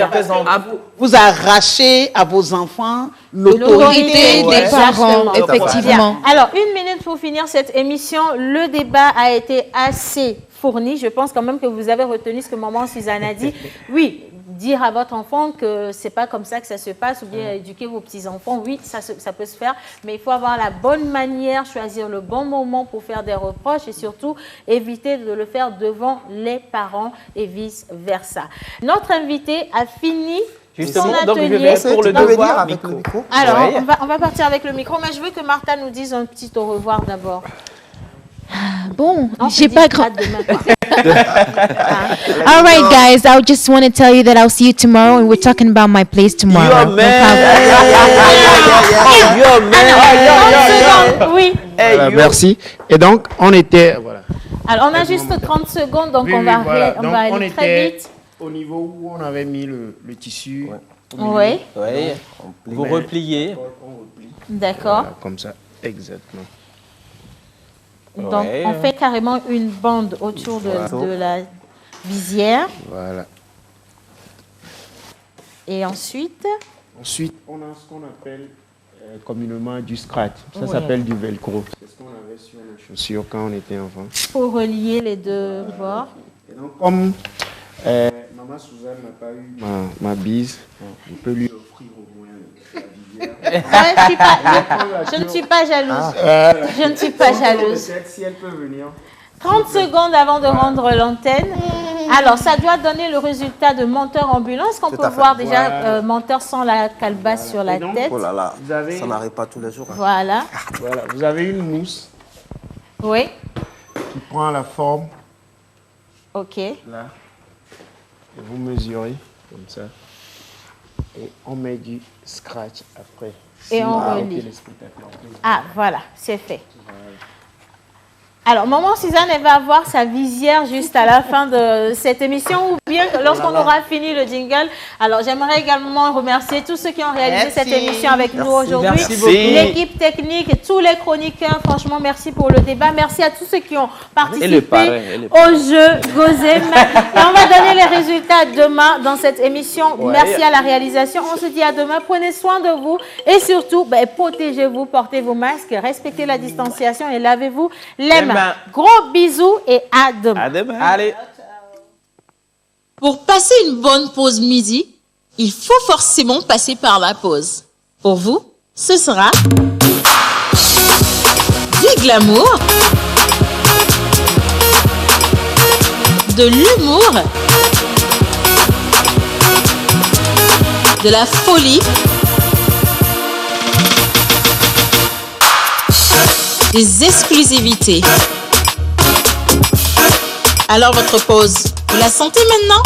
Vous arrachez à vos enfants l'autorité des parents, effectivement. Alors, 1 minute pour finir cette émission. Le débat a été assez fourni. Je pense quand même que vous avez retenu ce que maman Suzanne a dit. Oui, dire à votre enfant que c'est pas comme ça que ça se passe ou bien éduquer vos petits-enfants, oui, ça peut se faire, mais il faut avoir la bonne manière, choisir le bon moment pour faire des reproches et surtout éviter de le faire devant les parents et vice-versa. Notre invité a fini justement, donc je vais pour le devoir micro. Alors, on va partir avec le micro, mais je veux que Martha nous dise un petit au revoir d'abord. Bon, j'ai pas grand. All right, guys. I just want to tell you that I'll see you tomorrow, and we're talking about my place tomorrow. Yo, man. Oui. Merci. Et donc, on était. Voilà. Alors, on a juste 30 secondes, donc on va aller très vite. Au niveau où on avait mis le tissu. Oui. Vous repliez. D'accord. Voilà, comme ça, exactement. Donc, on fait carrément une bande autour de la visière. Voilà. Et ensuite? Ensuite, on a ce qu'on appelle communément du scratch. Ça s'appelle du velcro. C'est ce qu'on avait sur nos chaussures quand on était enfant. Pour relier les deux bords. Et donc, comme maman Suzanne n'a pas eu ma bise, je peux lui offrir au moins la visière. Je ne suis pas jalouse. Je ne suis pas jalouse. Peut-être si elle peut venir. 30 secondes avant de rendre l'antenne. Alors, ça doit donner le résultat de Menteur ambulance qu'on peut voir déjà Menteur sans la calebasse sur la tête. Oh là là, ça n'arrive pas tous les jours. Hein. Voilà. Voilà, vous avez une mousse. Oui. Qui prend la forme. Ok. Là. Et vous mesurez comme ça. Et on met du scratch après. Et on relie. Ah, voilà, c'est fait. Alors, maman Suzanne, elle va avoir sa visière juste à la fin de cette émission ou bien lorsqu'on aura fini le jingle. Alors, j'aimerais également remercier tous ceux qui ont réalisé cette émission avec nous aujourd'hui. L'équipe technique et tous les chroniqueurs. Franchement, merci pour le débat. Merci à tous ceux qui ont participé au jeu Gozem. Et on va donner les résultats demain dans cette émission. Merci à la réalisation. On se dit à demain. Prenez soin de vous et surtout, protégez-vous, portez vos masques, respectez la distanciation et lavez-vous les mains. Gros bisous et à demain. À demain. Allez. Pour passer une bonne pause midi, il faut forcément passer par la pause. Pour vous, ce sera du glamour, de l'humour, de la folie, des exclusivités. Alors votre pause, vous la sentez maintenant ?